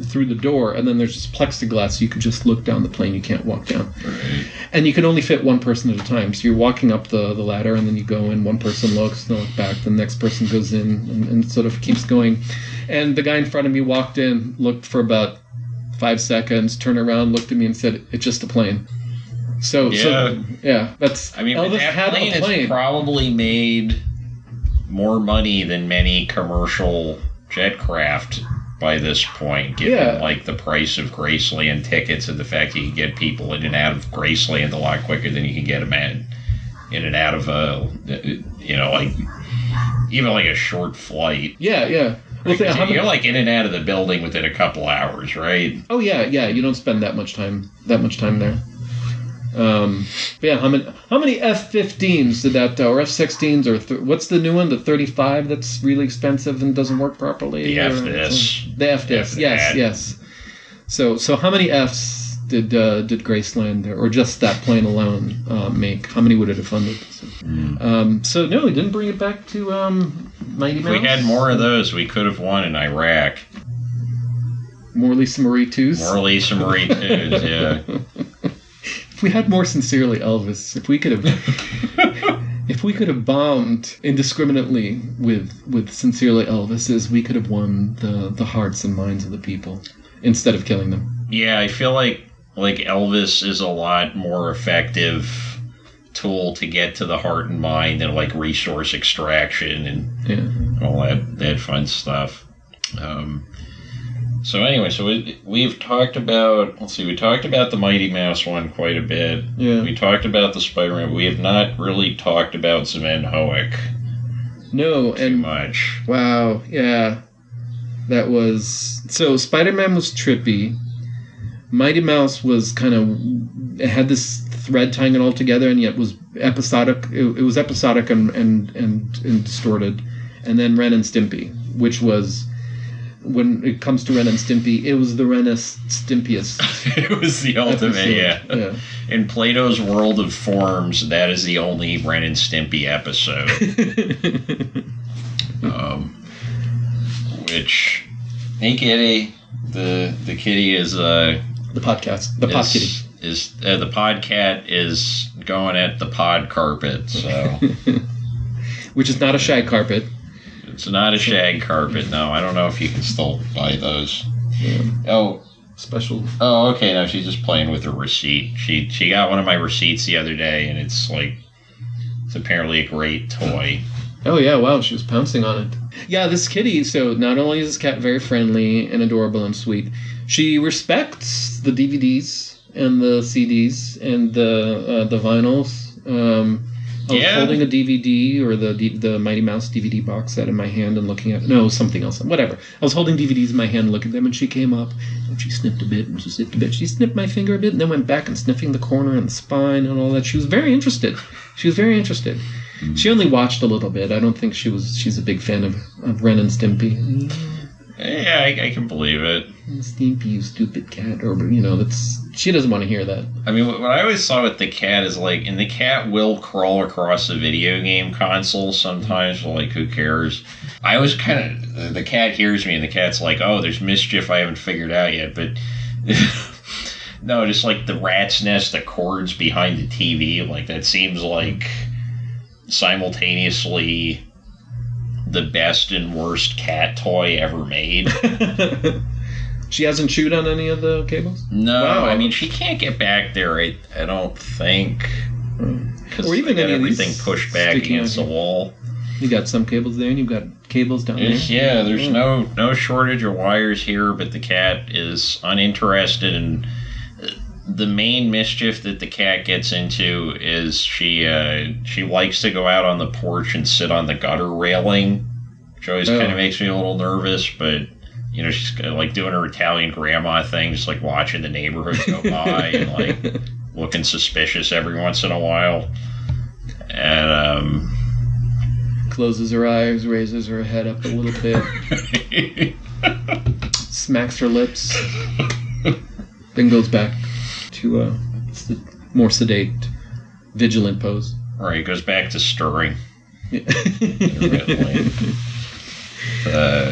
Speaker 1: through the door, and then there's just plexiglass, so you can just look down the plane. You can't walk down,
Speaker 2: right.
Speaker 1: And you can only fit one person at a time. So you're walking up the ladder, and then you go in. One person looks, then look back. The next person goes in, and sort of keeps going. And the guy in front of me walked in, looked for about 5 seconds, turned around, looked at me, and said, "It's just a plane." So that's.
Speaker 2: I mean,
Speaker 1: Elvis
Speaker 2: that
Speaker 1: had
Speaker 2: plane
Speaker 1: a plane.
Speaker 2: has probably made more money than many commercial jet craft by this point, given the price of Graceland tickets and the fact you can get people in and out of Graceland a lot quicker than you can get them in and out of even a short flight.
Speaker 1: Yeah. Well,
Speaker 2: you're in and out of the building within a couple hours, right?
Speaker 1: Oh yeah. You don't spend that much time there. But how many F-15s did that, or F-16s, or what's the new one, the 35 that's really expensive and doesn't work properly?
Speaker 2: The F-Dis.
Speaker 1: The F-Dis, yes. So how many Fs did Graceland, or just that plane alone, make? How many would it have funded? So no, we didn't bring it back to Mighty Mouse.
Speaker 2: If we had more of those, we could have won in Iraq.
Speaker 1: More Lisa Marie 2s?
Speaker 2: More Lisa Marie 2s, yeah.
Speaker 1: If we had more Sincerely Elvis, if we could have bombed indiscriminately with Sincerely Elvises, we could have won the hearts and minds of the people instead of killing them.
Speaker 2: Yeah, I feel like Elvis is a lot more effective tool to get to the heart and mind than resource extraction and all that fun stuff. So anyway, we've talked about, we talked about the Mighty Mouse one quite a bit.
Speaker 1: Yeah.
Speaker 2: We talked about the Spider-Man. We have not really talked about Zmenhoek.
Speaker 1: No,
Speaker 2: too much.
Speaker 1: Wow, yeah. That was... So Spider-Man was trippy. Mighty Mouse was it had this thread tying it all together, and yet was episodic. It was episodic and distorted. And then Ren and Stimpy, which was... When it comes to Ren and Stimpy, it was the Renest Stimpiest.
Speaker 2: It was the ultimate,
Speaker 1: episode.
Speaker 2: yeah. In Plato's world of forms, that is the only Ren and Stimpy episode. Which, hey kitty, the kitty is
Speaker 1: the podcast, the pod kitty
Speaker 2: is the podcat is going at the pod carpet, so
Speaker 1: which is not a shag carpet.
Speaker 2: It's not a shag carpet. No, I don't know if you can still buy those.
Speaker 1: Yeah.
Speaker 2: Oh,
Speaker 1: special.
Speaker 2: Oh, okay. No, she's just playing with her receipt. She got one of my receipts the other day, and it's apparently a great toy.
Speaker 1: Oh yeah, wow, she was pouncing on it. Yeah, this kitty. So not only is this cat very friendly and adorable and sweet, she respects the DVDs and the CDs and the vinyls. I was holding a DVD or the Mighty Mouse DVD box set in my hand and looking at something else, whatever. I was holding DVDs in my hand, looking at them, and she came up and she sniffed a bit and she sniffed a bit. She sniffed my finger a bit and then went back and sniffing the corner and the spine and all that. She was very interested. She only watched a little bit. I don't think she's a big fan of Ren and Stimpy.
Speaker 2: Yeah, I can believe it.
Speaker 1: Stimpy, you stupid cat. Or, she doesn't want to hear that.
Speaker 2: I mean, what I always saw with the cat is, like, and the cat will crawl across the video game console sometimes, like, who cares? I always the cat hears me and the cat's like, oh, there's mischief I haven't figured out yet, but... No, just, like, the rat's nest that cords behind the TV, like, that seems like simultaneously the best and worst cat toy ever made.
Speaker 1: She hasn't chewed on any of the cables?
Speaker 2: No, wow. I mean, she can't get back there, I don't think. Because
Speaker 1: or even
Speaker 2: everything pushed back against the wall.
Speaker 1: You got some cables there, and you've got cables down there.
Speaker 2: Yeah, there's no shortage of wires here, but the cat is uninterested in... The main mischief that the cat gets into is she likes to go out on the porch and sit on the gutter railing, which always kind of makes me a little nervous, but... she's like doing her Italian grandma thing, just like watching the neighborhood go by and like looking suspicious every once in a while. And
Speaker 1: closes her eyes, raises her head up a little bit, smacks her lips, then goes back to the more sedate, vigilant pose.
Speaker 2: Right, goes back to stirring.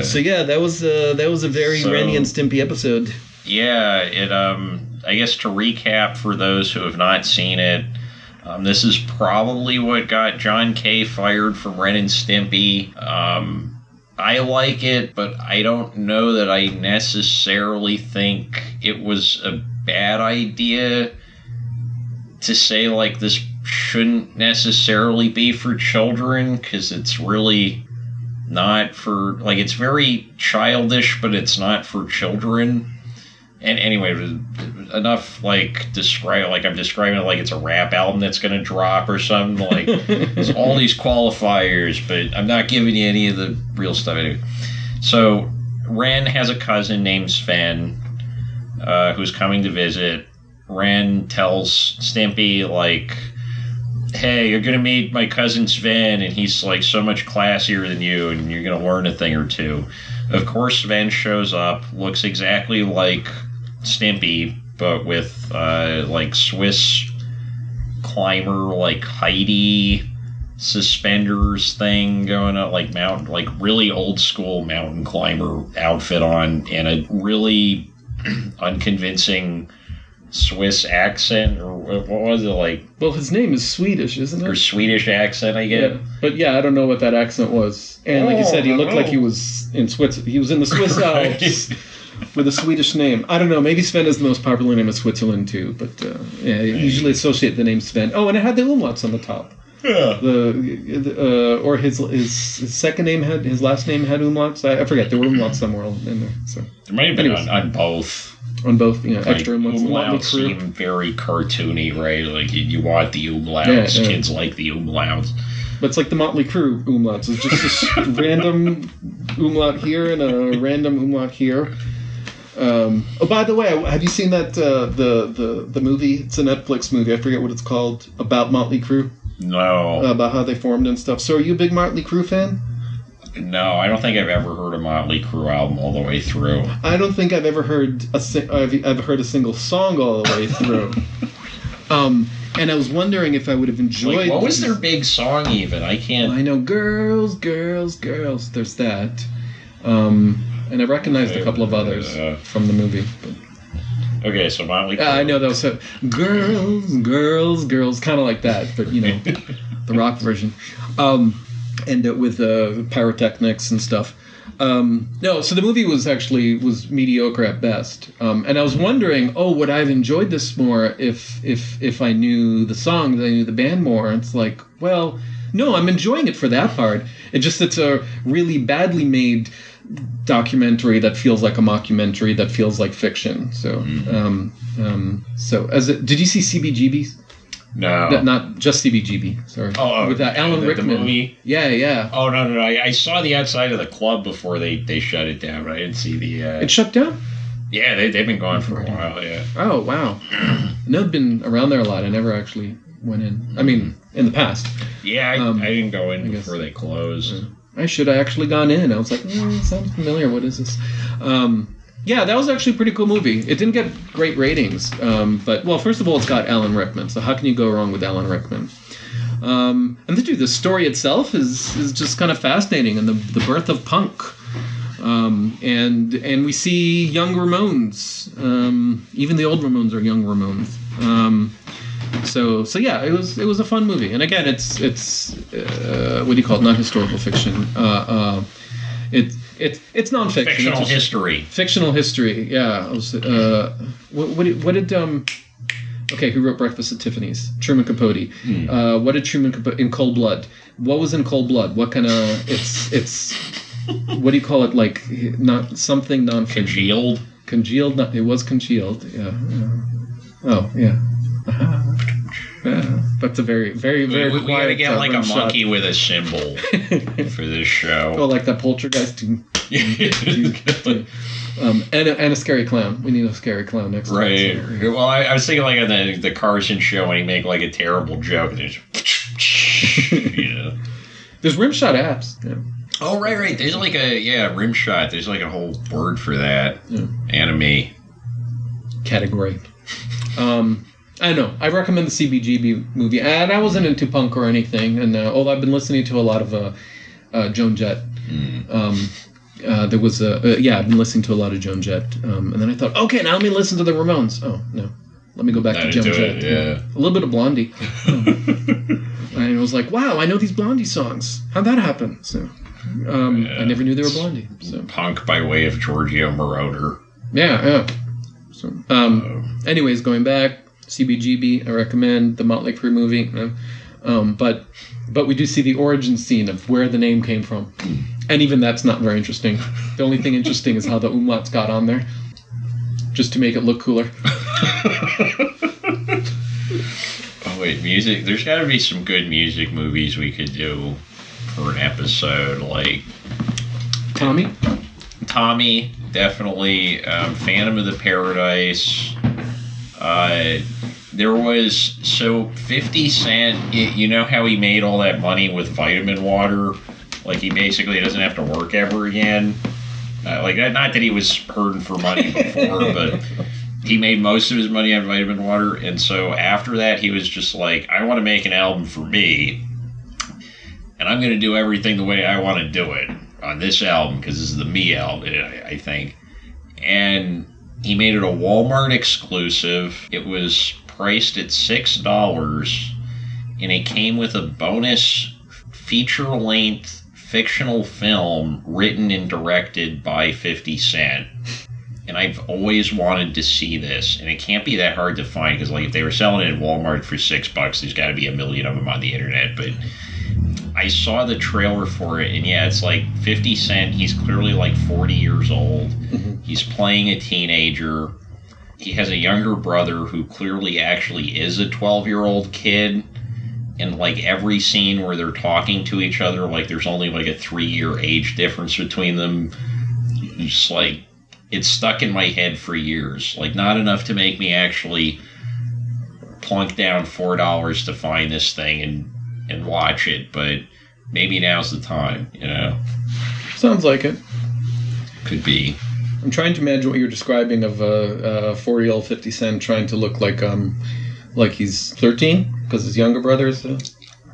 Speaker 1: So yeah, that was a very Ren and Stimpy episode.
Speaker 2: Yeah, it. I guess to recap for those who have not seen it, this is probably what got John Kay fired from Ren and Stimpy. I like it, but I don't know that I necessarily think it was a bad idea to say like this shouldn't necessarily be for children, because it's really not for, like, it's very childish, but it's not for children. And anyway, enough, like, I'm describing it like it's a rap album that's going to drop or something. Like, there's all these qualifiers, but I'm not giving you any of the real stuff. Anyway. So, Ren has a cousin named Sven, who's coming to visit. Ren tells Stimpy, like, hey, you're going to meet my cousin Sven, and he's, like, so much classier than you, and you're going to learn a thing or two. Of course, Sven shows up, looks exactly like Stimpy, but with, like, Swiss climber, like, Heidi suspenders thing going on, like, really old-school mountain climber outfit on, and a really unconvincing Swiss accent, or what was it like?
Speaker 1: Well, his name is Swedish, isn't it?
Speaker 2: Or Swedish accent, I guess.
Speaker 1: Yeah. But yeah, I don't know what that accent was. And like you said, he looked like he was in Switzerland. He was in the Swiss Alps with a Swedish name. I don't know. Maybe Sven is the most popular name in Switzerland too. But yeah, I usually associate the name Sven. Oh, and it had the umlauts on the top.
Speaker 2: Yeah.
Speaker 1: Or his second name had, his last name had umlauts. I forget. There were umlauts somewhere in there. So
Speaker 2: there might have been on both.
Speaker 1: On both,
Speaker 2: like,
Speaker 1: extra umlauts.
Speaker 2: Umlauts seem very cartoony, right? Like, you want the umlauts. Yeah. Kids like the umlauts.
Speaker 1: But it's like the Motley Crue umlauts. It's just this random umlaut here and a random umlaut here. Oh, by the way, have you seen that the movie? It's a Netflix movie. I forget what it's called. About Motley Crue.
Speaker 2: No.
Speaker 1: About how they formed and stuff. So, are you a big Motley Crue fan?
Speaker 2: No, I don't think I've ever heard a Motley Crue album all the way through.
Speaker 1: I don't think I've ever heard I've heard a single song all the way through. And I was wondering if I would have enjoyed.
Speaker 2: Like, what was their big song even? I can't.
Speaker 1: I know, girls, girls, girls. There's that. And I recognized a couple of others from the movie. But.
Speaker 2: Okay, so Motley Crue.
Speaker 1: I know that was girls, girls, girls, kind of like that, but the rock version. And with pyrotechnics and stuff. No, so the movie was mediocre at best. And I was wondering, would I have enjoyed this more if I knew the songs, I knew the band more? And it's like, well, no, I'm enjoying it for that part. It's a really badly made documentary that feels like a mockumentary that feels like fiction. So, did you see CBGB's?
Speaker 2: No.
Speaker 1: Not just CBGB. Sorry. With Alan Rickman.
Speaker 2: The movie?
Speaker 1: Yeah.
Speaker 2: Oh, no. I saw the outside of the club before they shut it down, but I didn't see the...
Speaker 1: It shut down?
Speaker 2: Yeah, they've been gone for a while, yeah.
Speaker 1: Oh, wow. No, I've been around there a lot. I never actually went in. I mean, in the past.
Speaker 2: Yeah, I didn't go in before they closed.
Speaker 1: I should have actually gone in. I was like, sounds familiar. What is this? Yeah, that was actually a pretty cool movie. It didn't get great ratings. But, well, first of all, it's got Alan Rickman. So how can you go wrong with Alan Rickman? And the story itself is just kind of fascinating. And the birth of punk. And we see young Ramones. Even the old Ramones are young Ramones. So yeah, it was a fun movie. And again, it's what do you call it? Not historical fiction. It's nonfiction.
Speaker 2: Fictional history.
Speaker 1: Fictional history. Yeah. What did who wrote Breakfast at Tiffany's? Truman Capote. What did Truman Capote in Cold Blood? What was in Cold Blood? What kind of it's what do you call it? Like not something nonfiction. Congealed. Not, it was congealed. Yeah. Oh yeah. Yeah, that's a very, very, very quiet.
Speaker 2: We gotta get like a monkey with a symbol for this show.
Speaker 1: Oh, like that poltergeist. And a scary clown. We need a scary clown next time.
Speaker 2: Right. Well, I was thinking like on the Carson show when he make like a terrible joke. And
Speaker 1: there's rimshot apps. Yeah.
Speaker 2: Oh, right. There's like rim shot. There's like a whole word for that. Yeah. Anime
Speaker 1: category. I know. I recommend the CBGB movie. And I wasn't into punk or anything. And although I've been listening to a lot of Joan Jett. There was I've been listening to a lot of Joan Jett. And then I thought, okay, now let me listen to the Ramones. Oh, no. Let me go back to Joan Jett.
Speaker 2: Yeah.
Speaker 1: A little bit of Blondie. And I was like, wow, I know these Blondie songs. How'd that happen? So I never knew they were Blondie. So.
Speaker 2: Punk by way of Giorgio Moroder.
Speaker 1: Yeah. So, anyways, going back, CBGB, I recommend the Motley Crue movie. But we do see the origin scene of where the name came from. And even that's not very interesting. The only thing interesting is how the umlauts got on there. Just to make it look cooler.
Speaker 2: Oh, wait, music. There's got to be some good music movies we could do for an episode. Like Tommy, definitely. Phantom of the Paradise. There was 50 Cent. You know how he made all that money with vitamin water? Like he basically doesn't have to work ever again. Not that he was hurting for money before, but he made most of his money on vitamin water. And so after that, he was just like, I want to make an album for me, and I'm going to do everything the way I want to do it on this album because this is the me album, I think. And he made it a Walmart exclusive. It was priced at $6, and it came with a bonus feature-length fictional film written and directed by 50 Cent. And I've always wanted to see this, and it can't be that hard to find because, like, if they were selling it at Walmart for $6, there's got to be a million of them on the internet. But I saw the trailer for it, and yeah, it's like 50 Cent. He's clearly like 40 years old. Mm-hmm. He's playing a teenager. He has a younger brother who clearly actually is a 12-year-old kid. And like every scene where they're talking to each other, like there's only like a 3-year age difference between them. Just like, it's stuck in my head for years. Like not enough to make me actually plunk down $4 to find this thing and watch it. But maybe now's the time, you know?
Speaker 1: Sounds like it.
Speaker 2: Could be.
Speaker 1: I'm trying to imagine what you're describing of a 4-year-old 50 Cent trying to look like he's 13 because his younger brother is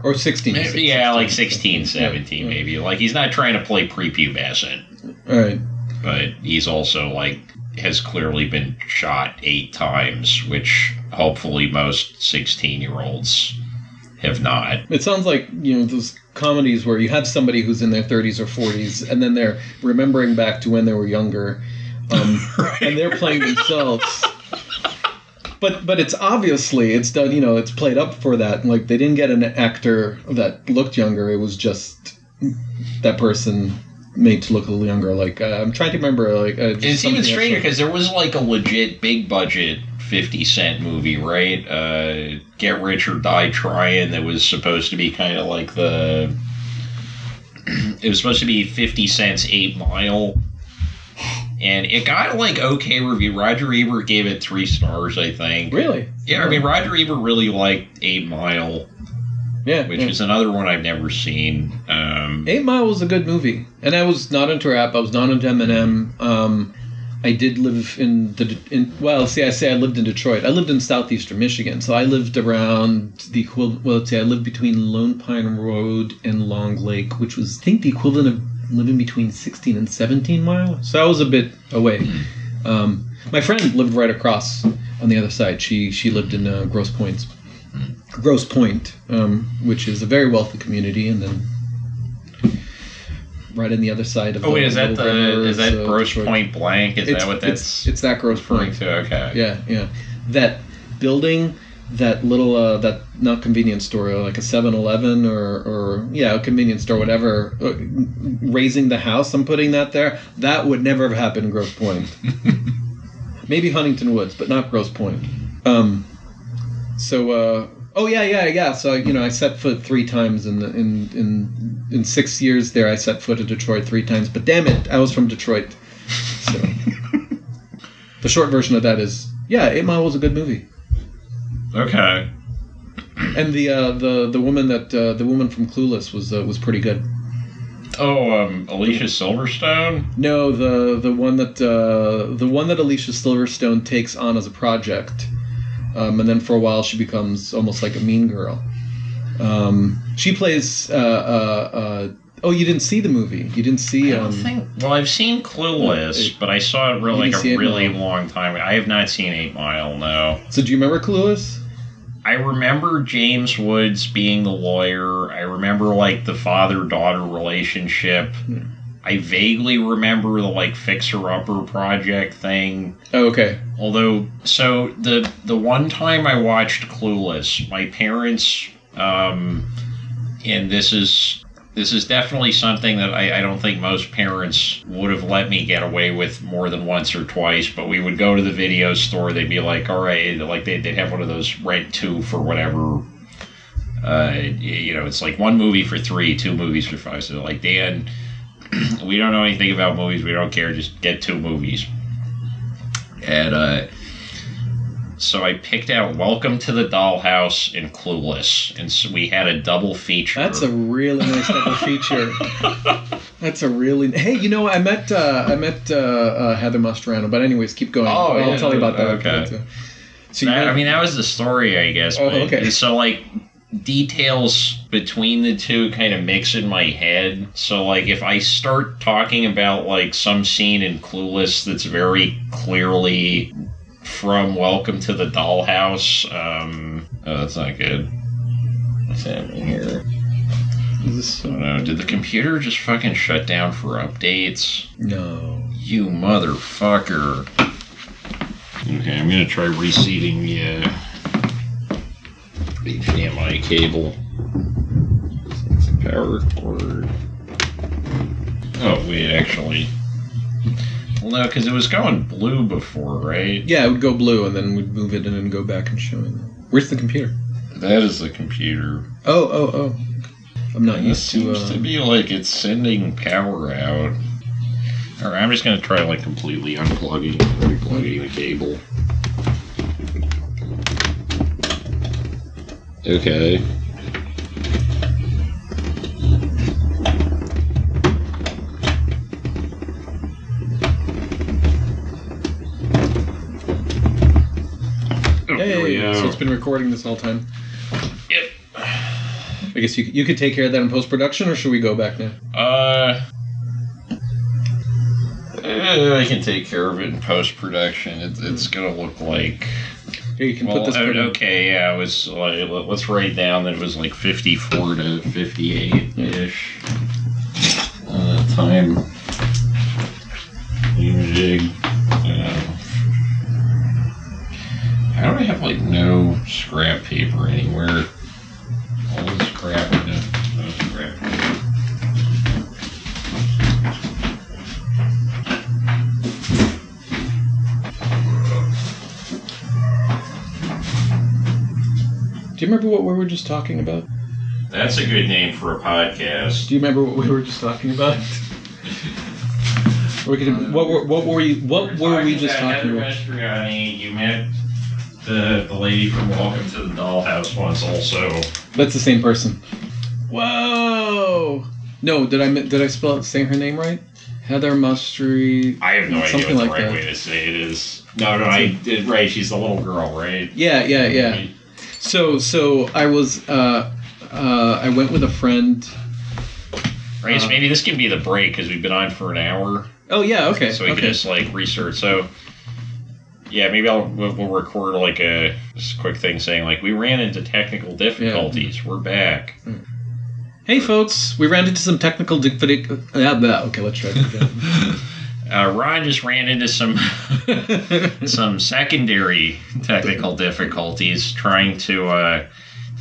Speaker 1: or 16.
Speaker 2: Maybe,
Speaker 1: 16.
Speaker 2: Yeah, like 16, 17 maybe. Like he's not trying to play prepubescent.
Speaker 1: All right.
Speaker 2: But he's also like has clearly been shot 8 times, which hopefully most 16-year-olds have not.
Speaker 1: It sounds like, those comedies where you have somebody who's in their 30s or 40s and then they're remembering back to when they were younger right. And they're playing themselves. But it's obviously, it's done, it's played up for that. Like, they didn't get an actor that looked younger. It was just that person made to look a little younger. Like, I'm trying to remember,
Speaker 2: it's even stranger because there was, like, a legit big budget 50 Cent movie, right? Get Rich or Die Trying that was supposed to be kind of like the... It was supposed to be 50 Cent's 8 Mile. And it got, like, okay review. Roger Ebert gave it 3 stars, I think.
Speaker 1: Really?
Speaker 2: Yeah, I mean, Roger Ebert really liked 8 Mile.
Speaker 1: Yeah.
Speaker 2: Which is another one I've never seen.
Speaker 1: 8 Mile was a good movie. And I was not into rap. I was not into Eminem. I did live I say I lived in Detroit. I lived in southeastern Michigan. So I lived around the equivalent, I lived between Lone Pine Road and Long Lake, which was, I think, the equivalent of living between 16 and 17 miles. So I was a bit away. My friend lived right across on the other side. She lived in Grosse Pointe, which is a very wealthy community, and then right on the other side of.
Speaker 2: Oh wait, is that Grosse Pointe Blank? Is that what that's?
Speaker 1: It's that Grosse Pointe
Speaker 2: too. Okay.
Speaker 1: Yeah. That building, that little that not convenience store, like a 7-Eleven or a convenience store, whatever. Raising the house, I'm putting that there. That would never have happened in Grosse Pointe. Maybe Huntington Woods, but not Grosse Pointe. So I set foot 3 times in 6 years there. I set foot in Detroit 3 times. But damn it, I was from Detroit. So the short version of that is, 8 Mile was a good movie.
Speaker 2: Okay.
Speaker 1: And the woman from Clueless was pretty good.
Speaker 2: Oh, Alicia Silverstone?
Speaker 1: No, the one that Alicia Silverstone takes on as a project. And then for a while she becomes almost like a mean girl. She plays... you didn't see the movie. You didn't see...
Speaker 2: I don't think... Well, I've seen Clueless, but I saw it really long time ago. I have not seen 8 Mile, no.
Speaker 1: So do you remember Clueless?
Speaker 2: I remember James Woods being the lawyer. I remember, like, the father-daughter relationship. I vaguely remember the, like, fixer-upper project thing.
Speaker 1: Oh, okay.
Speaker 2: Although, so the one time I watched Clueless, my parents, and this is definitely something that I don't think most parents would have let me get away with more than once or twice, but we would go to the video store, they'd be like, all right, like they'd have one of those rent 2 for whatever, it's like 1 movie for 3, 2 movies for 5, so they're like, Dan, we don't know anything about movies, we don't care, just get 2 movies. And so I picked out Welcome to the Dollhouse and Clueless, and so we had a double feature.
Speaker 1: That's a really nice double feature. That's a really... Hey, I met Heather Mastrano, but anyways, keep going. I'll tell you about that.
Speaker 2: Okay. That was the story, I guess.
Speaker 1: Oh, okay.
Speaker 2: So, like, details between the two kind of mix in my head. So, like, if I start talking about, like, some scene in Clueless that's very clearly... from Welcome to the Dollhouse. That's not good. What's happening here? I don't know. Did the computer just fucking shut down for updates?
Speaker 1: No.
Speaker 2: You motherfucker. Okay, I'm gonna try reseating the HDMI cable. It's a power cord. Oh, wait, actually. Well, no, because it was going blue before, right?
Speaker 1: Yeah, it would go blue, and then we'd move it in and go back and show it. Where's the computer?
Speaker 2: That is the computer.
Speaker 1: Oh. I'm not used to...
Speaker 2: It seems to be like it's sending power out. Alright, I'm just going to try, like, completely unplugging and replugging the cable. Okay.
Speaker 1: So it's been recording this whole time.
Speaker 2: Yep.
Speaker 1: I guess you could take care of that in post-production, or should we go back now?
Speaker 2: I can take care of it in post-production. It's gonna look like...
Speaker 1: Here, you can put this...
Speaker 2: Okay, yeah, it was like... Let's write down that it was like 54 to 58-ish. Time. Jig. How do I have, like, no scrap paper anywhere? All this crap and no scrap paper.
Speaker 1: Do you remember what we were just talking about?
Speaker 2: That's a good name for a podcast.
Speaker 1: Do you remember what we were just talking about? What were we just talking about?
Speaker 2: Mastriani, you met the lady from Welcome to the Dollhouse once also.
Speaker 1: That's the same person. Whoa! No, did I say her name right? Heather Mustry.
Speaker 2: I have no idea what the
Speaker 1: like
Speaker 2: right
Speaker 1: that.
Speaker 2: way to say it is. No, I did right. She's the little girl, right?
Speaker 1: Yeah. So I was I went with a friend.
Speaker 2: Right, so maybe this can be the break because we've been on for an hour.
Speaker 1: Oh yeah, okay.
Speaker 2: So we can just like research. So yeah, maybe we'll record like just a quick thing saying like we ran into technical difficulties. Yeah. We're back.
Speaker 1: Hey folks, we ran into some technical difficulties. Okay, let's try it again.
Speaker 2: Ron just ran into some secondary technical difficulties trying to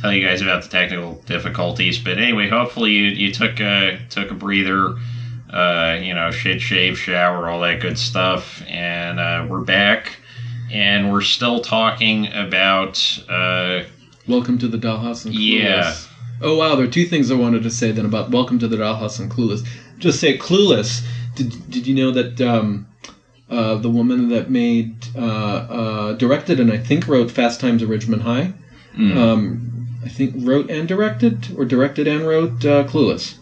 Speaker 2: tell you guys about the technical difficulties. But anyway, hopefully you took a breather, shit, shave, shower, all that good stuff, and we're back, and we're still talking about
Speaker 1: Welcome to the Dollhouse and Clueless.
Speaker 2: Yeah.
Speaker 1: Oh wow, there are two things I wanted to say then about Welcome to the Dollhouse and Clueless. Just say Clueless. Did you know that the woman that made directed and I think wrote Fast Times at Ridgemont High, I think wrote and directed and wrote Clueless.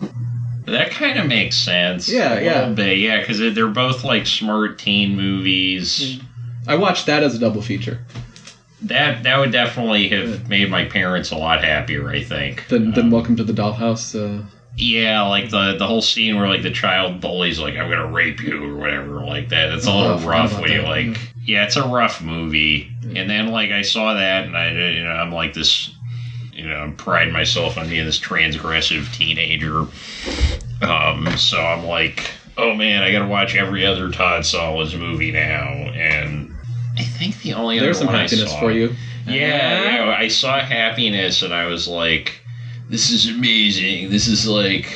Speaker 2: That kind of makes sense.
Speaker 1: Yeah,
Speaker 2: a little bit, yeah, because they're both like smart teen movies.
Speaker 1: I watched that as a double feature.
Speaker 2: That would definitely have made my parents a lot happier, I think.
Speaker 1: Than Welcome to the Dollhouse.
Speaker 2: Yeah, like the whole scene where like the child bully's like, "I'm gonna rape you" or whatever, like that. It's a little rough. When you like, yeah, it's a rough movie. Yeah. And then like I saw that, and I'm like this, I'm priding myself on being this transgressive teenager. So I'm like, oh man, I gotta watch every other Todd Solondz movie now, and I think the only
Speaker 1: There's
Speaker 2: other
Speaker 1: some
Speaker 2: one
Speaker 1: happiness
Speaker 2: I saw,
Speaker 1: for you.
Speaker 2: Yeah, I saw Happiness, and I was like, this is amazing. This is like,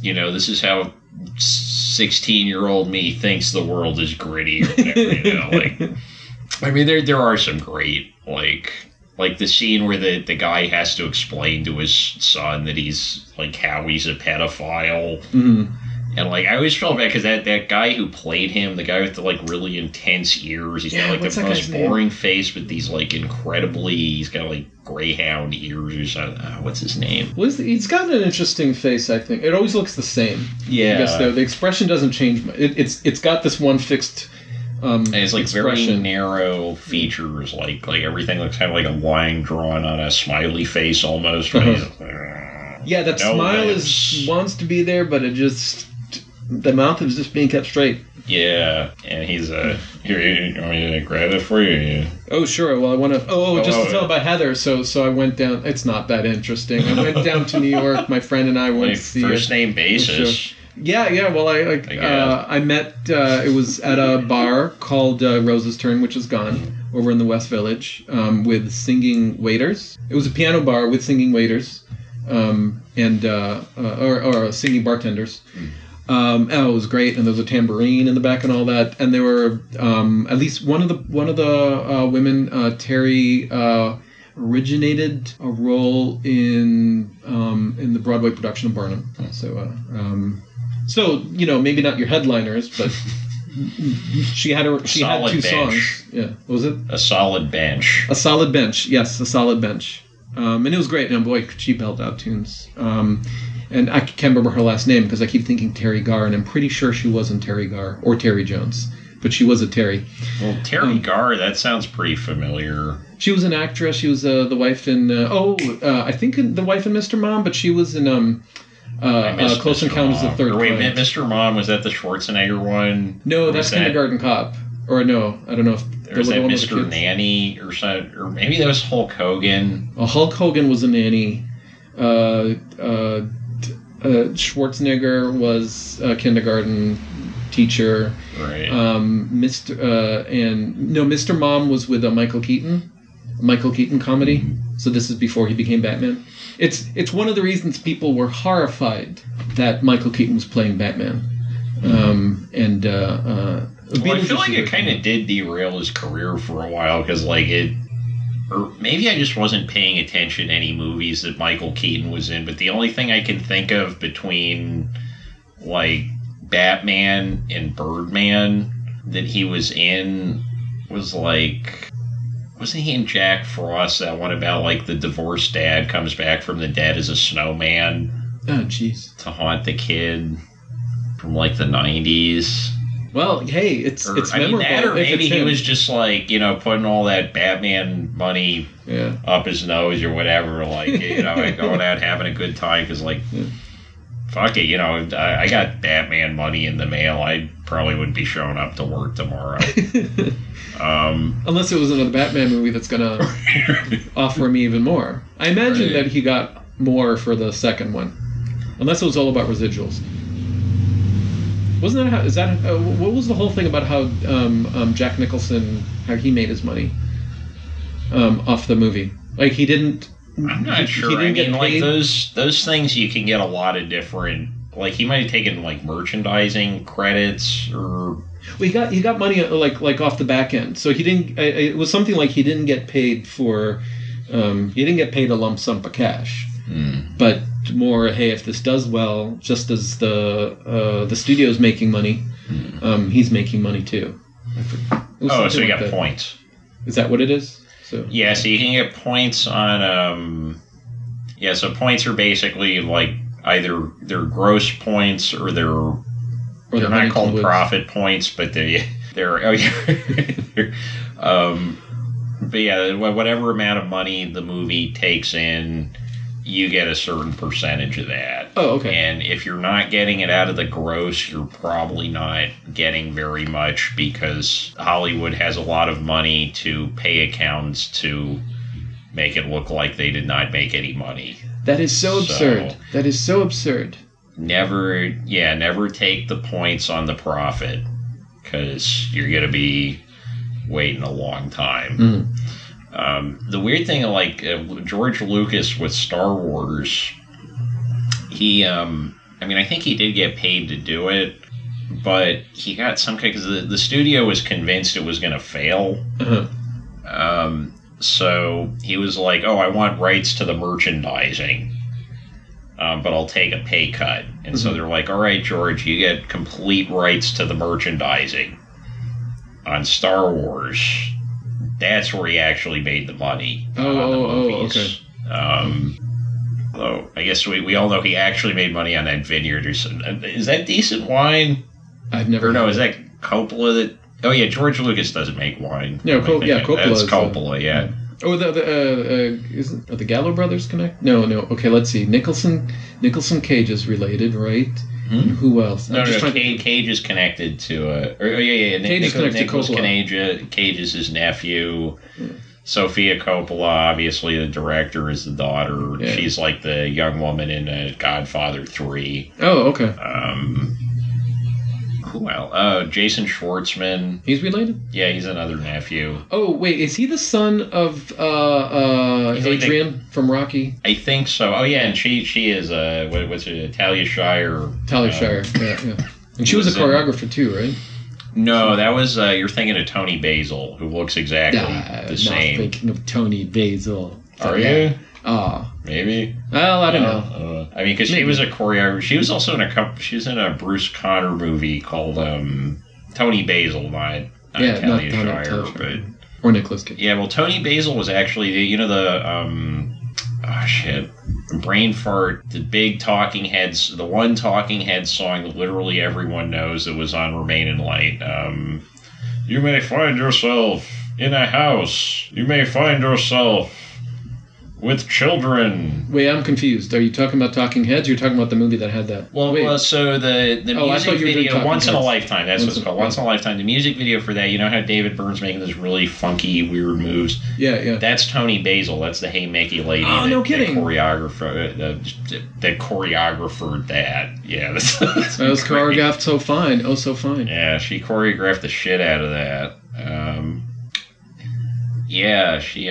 Speaker 2: this is how 16-year-old me thinks the world is gritty or whatever, like, I mean, there are some great, like the scene where the guy has to explain to his son that he's, like, how he's a pedophile. Mm-hmm. And, like, I always felt bad because that guy who played him, the guy with the, like, really intense ears, he's got, like, the most boring face, but these, like, he's got, like, greyhound ears or something. What's his name?
Speaker 1: Well, he's got an interesting face, I think. It always looks the same.
Speaker 2: Yeah.
Speaker 1: I guess the expression doesn't change. It's got this one fixed
Speaker 2: and it's, like,
Speaker 1: expression.
Speaker 2: very narrow features. Like everything looks kind of like a line drawn on a smiley face almost.
Speaker 1: Yeah, that smile wants to be there, but it just... The mouth is just being kept straight.
Speaker 2: Yeah, and he's here. You want me to grab it for you? Yeah.
Speaker 1: Oh sure. Well, I want to. To tell about Heather. So I went down. It's not that interesting. I went down to New York. My friend and I went to see
Speaker 2: first name basis.
Speaker 1: Yeah. Well, I met. It was at a bar called Rose's Turn, which is gone, over in the West Village, with singing waiters. It was a piano bar with singing waiters, or singing bartenders. It was great, and there was a tambourine in the back and all that. And there were at least one of the women, Terry, originated a role in the Broadway production of Barnum. So maybe not your headliners, but she had two songs. Yeah, what was it?
Speaker 2: A solid bench.
Speaker 1: A solid bench. Yes, a solid bench. And it was great. And boy, could she belt out tunes. And I can't remember her last name because I keep thinking Terry Garr, and I'm pretty sure she wasn't Terry Garr or Terry Jones, but she was a Terry.
Speaker 2: Well, Terry Garr, that sounds pretty familiar.
Speaker 1: She was an actress. She was the wife in I think the wife in Mr. Mom, but she was in Close Encounters of the Third Kind.
Speaker 2: Wait, Mr. Mom, was that the Schwarzenegger one?
Speaker 1: No, that's Kindergarten Cop. Or no, I don't know if
Speaker 2: there was that Mr. Nanny or something, or maybe that was Hulk Hogan.
Speaker 1: Well, Hulk Hogan was a nanny. Schwarzenegger was a kindergarten teacher.
Speaker 2: Right.
Speaker 1: Mr. Mom was with Michael Keaton comedy. So this is before he became Batman. It's one of the reasons people were horrified that Michael Keaton was playing Batman.
Speaker 2: I feel like it kind of did derail his career for a while because like or maybe I just wasn't paying attention to any movies that Michael Keaton was in, but the only thing I can think of between, like, Batman and Birdman that he was in was, like... Wasn't he in Jack Frost, that one about, like, the divorced dad comes back from the dead as a snowman?
Speaker 1: Oh, jeez.
Speaker 2: To haunt the kid from, like, the 90s.
Speaker 1: Well, hey, it's memorable.
Speaker 2: That, or maybe he was just, like, you know, putting all that Batman money up his nose or whatever, like, you know, like going out having a good time, because, like, fuck it, you know, I got Batman money in the mail. I probably wouldn't be showing up to work tomorrow.
Speaker 1: Unless it was another Batman movie that's going to offer me even more. I imagine that he got more for the second one. Unless it was all about residuals. Wasn't that what was the whole thing about how Jack Nicholson, how he made his money off the movie? Like, he didn't...
Speaker 2: I'm not sure. I mean, like, those things you can get a lot of different... Like, he might have taken, like, merchandising credits, or...
Speaker 1: Well, he got money, like off the back end. So he didn't... It was something like he didn't get paid for... he didn't get paid a lump sum of cash. But more, hey, if this does well, just as the studio's making money, he's making money too.
Speaker 2: So you got points.
Speaker 1: Is that what it is? So
Speaker 2: yeah, so you can get points on so points are basically like either they're gross points or they're not called profit points, but they're but yeah, whatever amount of money the movie takes in, you get a certain percentage of that.
Speaker 1: Oh, okay.
Speaker 2: And if you're not getting it out of the gross, you're probably not getting very much, because Hollywood has a lot of money to pay accountants to make it look like they did not make any money.
Speaker 1: That is so absurd. That is so absurd.
Speaker 2: Never take the points on the profit, because you're going to be waiting a long time. The weird thing, like, George Lucas with Star Wars, he, I think he did get paid to do it, but he got some kind, because the studio was convinced it was going to fail. So he was like, I want rights to the merchandising, but I'll take a pay cut. And so they're like, all right, George, you get complete rights to the merchandising on Star Wars. That's where he actually made the money.
Speaker 1: Okay.
Speaker 2: Although I guess we all know he actually made money on that vineyard. Is that decent wine?
Speaker 1: I've never.
Speaker 2: Or no, is that Coppola that? Oh yeah, George Lucas doesn't make wine.
Speaker 1: No, Coppola.
Speaker 2: That's Coppola. Yeah.
Speaker 1: Oh, are the Gallo brothers connect? No. Okay, let's see. Nicholson Cage is related, right? And who else?
Speaker 2: No. Cage is connected to...
Speaker 1: Cage is connected to
Speaker 2: Coppola. Cage is his nephew. Sofia Coppola, obviously the director, is the daughter. Yeah. She's like the young woman in Godfather 3.
Speaker 1: Oh, okay.
Speaker 2: Who else? Jason Schwartzman.
Speaker 1: He's related?
Speaker 2: Yeah, he's another nephew.
Speaker 1: Oh, wait, is he the son of Adrian from Rocky?
Speaker 2: I think so. Oh, yeah, and she is, what's it, Talia Shire.
Speaker 1: Talia Shire, yeah. And she was a choreographer too, right?
Speaker 2: No, that was, you're thinking of Tony Basil, who looks exactly the same.
Speaker 1: I'm not thinking of Tony Basil.
Speaker 2: Are you?
Speaker 1: Oh.
Speaker 2: Maybe?
Speaker 1: Well, I don't know.
Speaker 2: I mean, because she was a choreographer. She was also she was in a Bruce Conner movie called Tony Basil, not Talia Shire. But,
Speaker 1: or Nicolas Cage.
Speaker 2: Yeah, well, Tony Basil was actually, brain fart, the big Talking Heads, the one Talking Heads song that literally everyone knows that was on Remain in Light. You may find yourself in a house. You may find yourself with children.
Speaker 1: Wait, I'm confused. Are you talking about Talking Heads, or are you talking about the movie that had that?
Speaker 2: Well, so the music video, Once in a Lifetime, that's what it's called, Once in a Lifetime. The music video for that, you know how David Byrne's making those really funky, weird moves?
Speaker 1: Yeah. That's
Speaker 2: Tony Basil. That's the Hey Mickey lady.
Speaker 1: Oh, no kidding.
Speaker 2: That choreographed that. Yeah. That
Speaker 1: was choreographed so fine. Oh, so fine.
Speaker 2: Yeah, she choreographed the shit out of that. Yeah, she,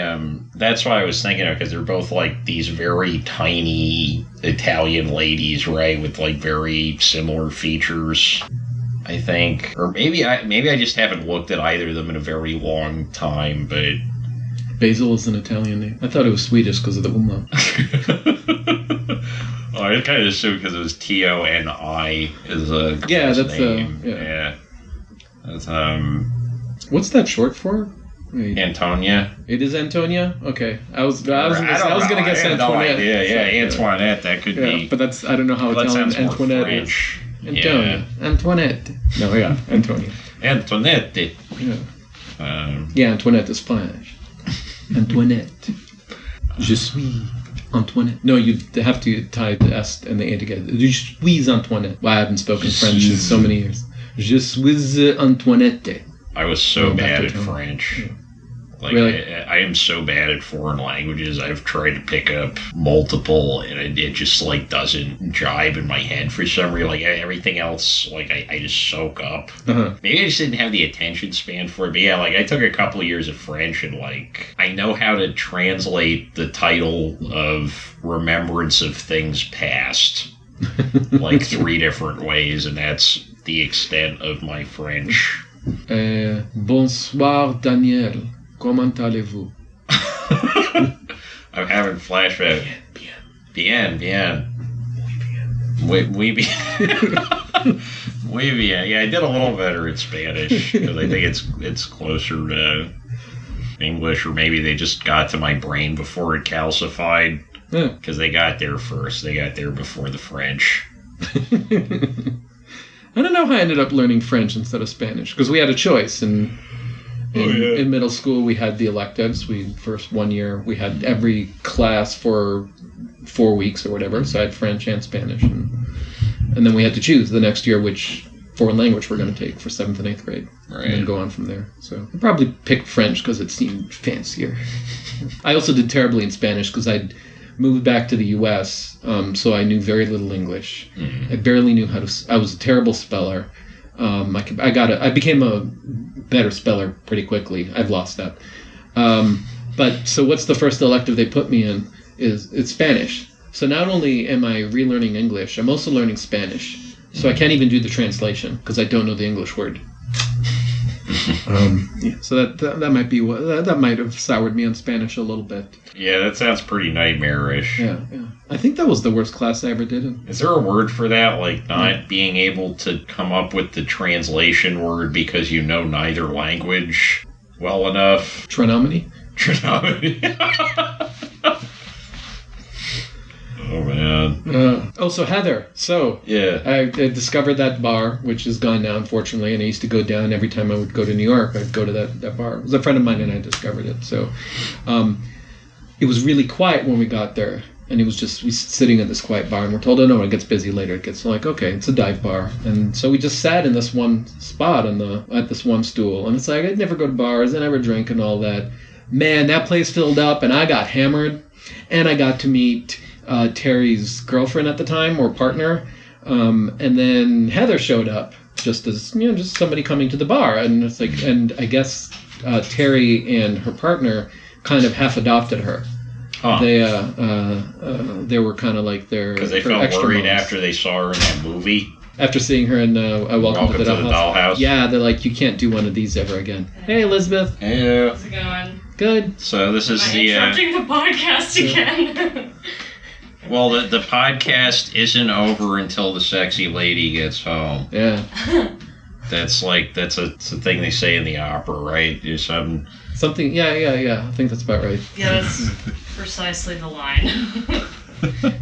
Speaker 2: that's why I was thinking of, because they're both, like, these very tiny Italian ladies, right, with, like, very similar features, I think. Or maybe I just haven't looked at either of them in a very long time, but
Speaker 1: Basil is an Italian name. I thought it was Swedish because of the umlaut.
Speaker 2: Oh, I kind of assumed because it was Toni is a name. Yeah. That's
Speaker 1: What's that short for?
Speaker 2: Antonia.
Speaker 1: It is Antonia. Okay, I was gonna guess Antoinette.
Speaker 2: No idea. Yeah, Antoinette. That could be.
Speaker 1: But that's I don't know how Italian Antoinette is. Antonia. Antoinette. No, yeah, Antonia.
Speaker 2: Antoinette.
Speaker 1: Yeah. Antoinette is French. Antoinette. Je suis Antoinette. No, you have to tie the S and the A together. Je suis Antoinette. Well, I haven't spoken French in so many years. Je suis Antoinette.
Speaker 2: I was so bad at French.
Speaker 1: Yeah.
Speaker 2: Like,
Speaker 1: really?
Speaker 2: I am so bad at foreign languages. I've tried to pick up multiple, and it just, like, doesn't jibe in my head for some reason. Like, everything else, like, I just soak up.
Speaker 1: Uh-huh.
Speaker 2: Maybe I just didn't have the attention span for it. But, yeah, like, I took a couple of years of French, and, like, I know how to translate the title of Remembrance of Things Past, like, 3 different ways, and that's the extent of my French.
Speaker 1: Bonsoir, Daniel. Comment allez-vous?
Speaker 2: I'm having flashbacks. Bien. Muy bien. Muy bien. Yeah, I did a little better in Spanish because I think it's closer to English, or maybe they just got to my brain before it calcified because they got there first. They got there before the French.
Speaker 1: I don't know how I ended up learning French instead of Spanish because we had a choice and. In middle school, we had the electives. First 1 year, we had every class for 4 weeks or whatever. So I had French and Spanish, and then we had to choose the next year which foreign language we're going to take for 7th and 8th grade, and then go on from there. So I probably picked French because it seemed fancier. I also did terribly in Spanish because I'd moved back to the U.S., so I knew very little English. I barely knew how to. I was a terrible speller. I became a better speller pretty quickly. I've lost that. But so what's the first elective they put me in it's Spanish. So not only am I relearning English, I'm also learning Spanish. So I can't even do the translation because I don't know the English word. So that might be that might have soured me on Spanish a little bit.
Speaker 2: Yeah, that sounds pretty nightmarish.
Speaker 1: Yeah. I think that was the worst class I ever did.
Speaker 2: Is there a word for that? Like not being able to come up with the translation word because you know neither language well enough?
Speaker 1: Anominy.
Speaker 2: Oh, man.
Speaker 1: So Heather. So,
Speaker 2: yeah.
Speaker 1: I discovered that bar, which is gone now, unfortunately, and I used to go down every time I would go to New York. I'd go to that bar. It was a friend of mine, and I discovered it. So, it was really quiet when we got there, and it was just we sitting at this quiet bar, and we're told, oh, no, it gets busy later. It gets like, okay, it's a dive bar. And so we just sat in this one spot at this one stool, and it's like, I'd never go to bars, I never drink and all that. Man, that place filled up, and I got hammered, and I got to meet... Terry's girlfriend at the time, or partner, and then Heather showed up just as just somebody coming to the bar, and it's like, and I guess Terry and her partner kind of half adopted her. Huh. They were kind of like their
Speaker 2: because they felt worried after they saw her in that movie.
Speaker 1: After seeing her in Welcome to the Dollhouse. Yeah, they're like, you can't do one of these ever again. Hey, Elizabeth.
Speaker 2: Hey.
Speaker 3: How's it going?
Speaker 1: Good.
Speaker 2: So this is
Speaker 3: interrupting the podcast again.
Speaker 2: Well, the podcast isn't over until the sexy lady gets home.
Speaker 1: Yeah.
Speaker 2: That's a thing they say in the opera, right?
Speaker 1: Something. Yeah. I think that's about right.
Speaker 3: Yeah, that's precisely the line.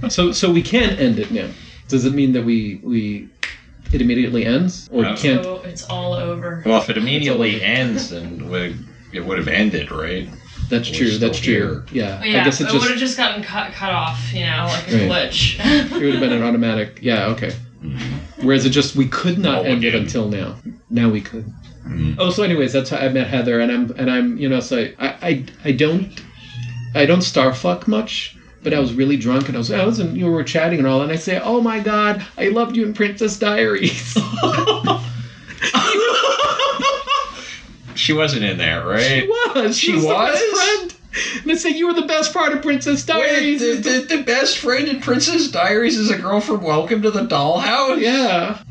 Speaker 1: So we can't end it now. Does it mean that it immediately ends, or can't?
Speaker 3: So it's all over.
Speaker 2: Well, if it immediately ends, then it would have ended, right?
Speaker 1: That's true. Yeah.
Speaker 3: Yeah,
Speaker 1: I guess
Speaker 3: it would have just gotten cut off, like a glitch.
Speaker 1: It would have been an automatic. Yeah. Okay. Whereas we could not end it until now. Now we could. Oh, so anyways, that's how I met Heather, and I'm so I don't starfuck much, but I was really drunk, and you were chatting and all, and I say, oh my God, I loved you in Princess Diaries.
Speaker 2: She wasn't in that, right?
Speaker 1: She was. The best friend. And I say, you were the best part of Princess Diaries.
Speaker 2: Wait, the best friend in Princess Diaries is a girl from Welcome to the Dollhouse?
Speaker 1: Yeah.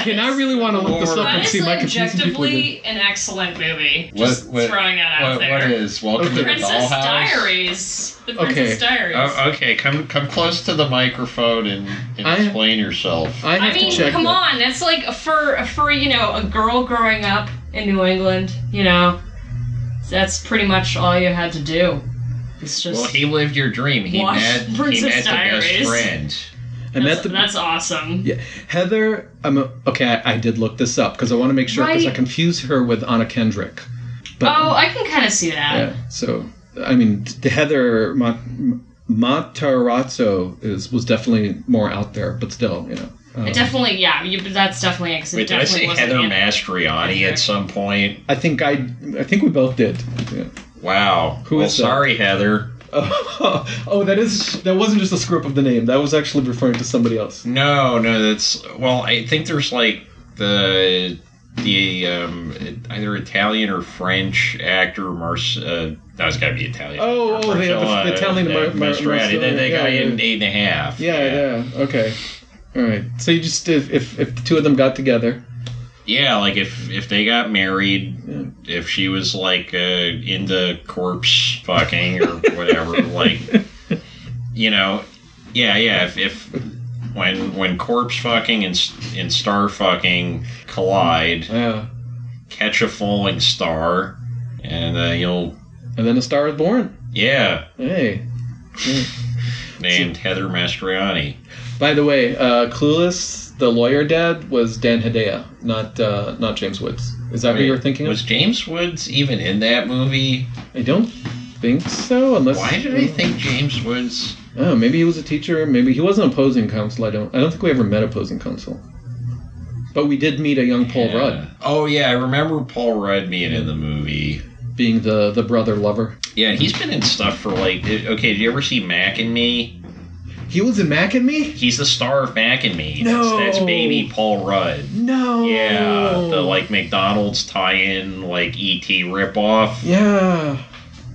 Speaker 1: Okay, now I really want to look this up
Speaker 3: That
Speaker 1: and
Speaker 3: is
Speaker 1: see my confusing people.
Speaker 3: objectively an excellent movie.
Speaker 2: What-
Speaker 3: Just
Speaker 2: what-
Speaker 3: throwing that out there.
Speaker 2: What is Welcome to the
Speaker 3: Princess
Speaker 2: Dollhouse?
Speaker 3: Diaries. The Princess Diaries.
Speaker 2: Oh, okay, come close to the microphone and explain yourself.
Speaker 1: I have
Speaker 3: I mean,
Speaker 1: to check
Speaker 3: come
Speaker 1: that.
Speaker 3: on. That's like for a girl growing up in New England. That's pretty much all you had to do. It's just.
Speaker 2: Well, he lived your dream. He
Speaker 3: Watch
Speaker 2: met the
Speaker 3: Princess
Speaker 2: best
Speaker 3: Diaries.
Speaker 2: friend.
Speaker 3: That's awesome.
Speaker 1: Yeah, Heather. I did look this up because I want to make sure because I
Speaker 3: Right.
Speaker 1: confuse her with Anna Kendrick. But,
Speaker 3: I can kind of see that.
Speaker 1: yeah. So I mean, the Heather Matarazzo was definitely more out there, but still,
Speaker 3: It definitely, that's definitely it.
Speaker 2: Wait, did I say Heather Mastriani at some point?
Speaker 1: I think we both did. Yeah.
Speaker 2: Wow.
Speaker 1: Who is that?
Speaker 2: Sorry, Heather.
Speaker 1: That wasn't just a screw up of the name. That was actually referring to somebody else.
Speaker 2: No, that's I think there's like the either Italian or French actor that's got to be Italian.
Speaker 1: The Italian
Speaker 2: Mastriani, the guy in 8.5.
Speaker 1: Yeah. Okay. All right. So you just if the two of them got together.
Speaker 2: Yeah, like if they got married, if she was like into corpse fucking or whatever, like if when corpse fucking and star fucking collide, catch a falling star, and
Speaker 1: and then a star is born.
Speaker 2: Yeah.
Speaker 1: Hey.
Speaker 2: Named Heather Mastriani.
Speaker 1: By the way, Clueless, the lawyer dad was Dan Hedaya, not James Woods. Is that who you're thinking of?
Speaker 2: Was James Woods even in that movie?
Speaker 1: I don't think so, unless.
Speaker 2: Why did I think James Woods?
Speaker 1: Oh, maybe he was a teacher. Maybe he wasn't opposing counsel. I don't think we ever met opposing counsel. But we did meet a young Paul Rudd.
Speaker 2: Oh yeah, I remember Paul Rudd being in the movie.
Speaker 1: Being the brother lover.
Speaker 2: Yeah, and he's been in stuff for like. Okay, did you ever see Mac and Me?
Speaker 1: He was in Mac and Me?
Speaker 2: He's the star of Mac and Me.
Speaker 1: No.
Speaker 2: That's baby Paul Rudd.
Speaker 1: No.
Speaker 2: Yeah, the like McDonald's tie-in like E.T. ripoff.
Speaker 1: Yeah.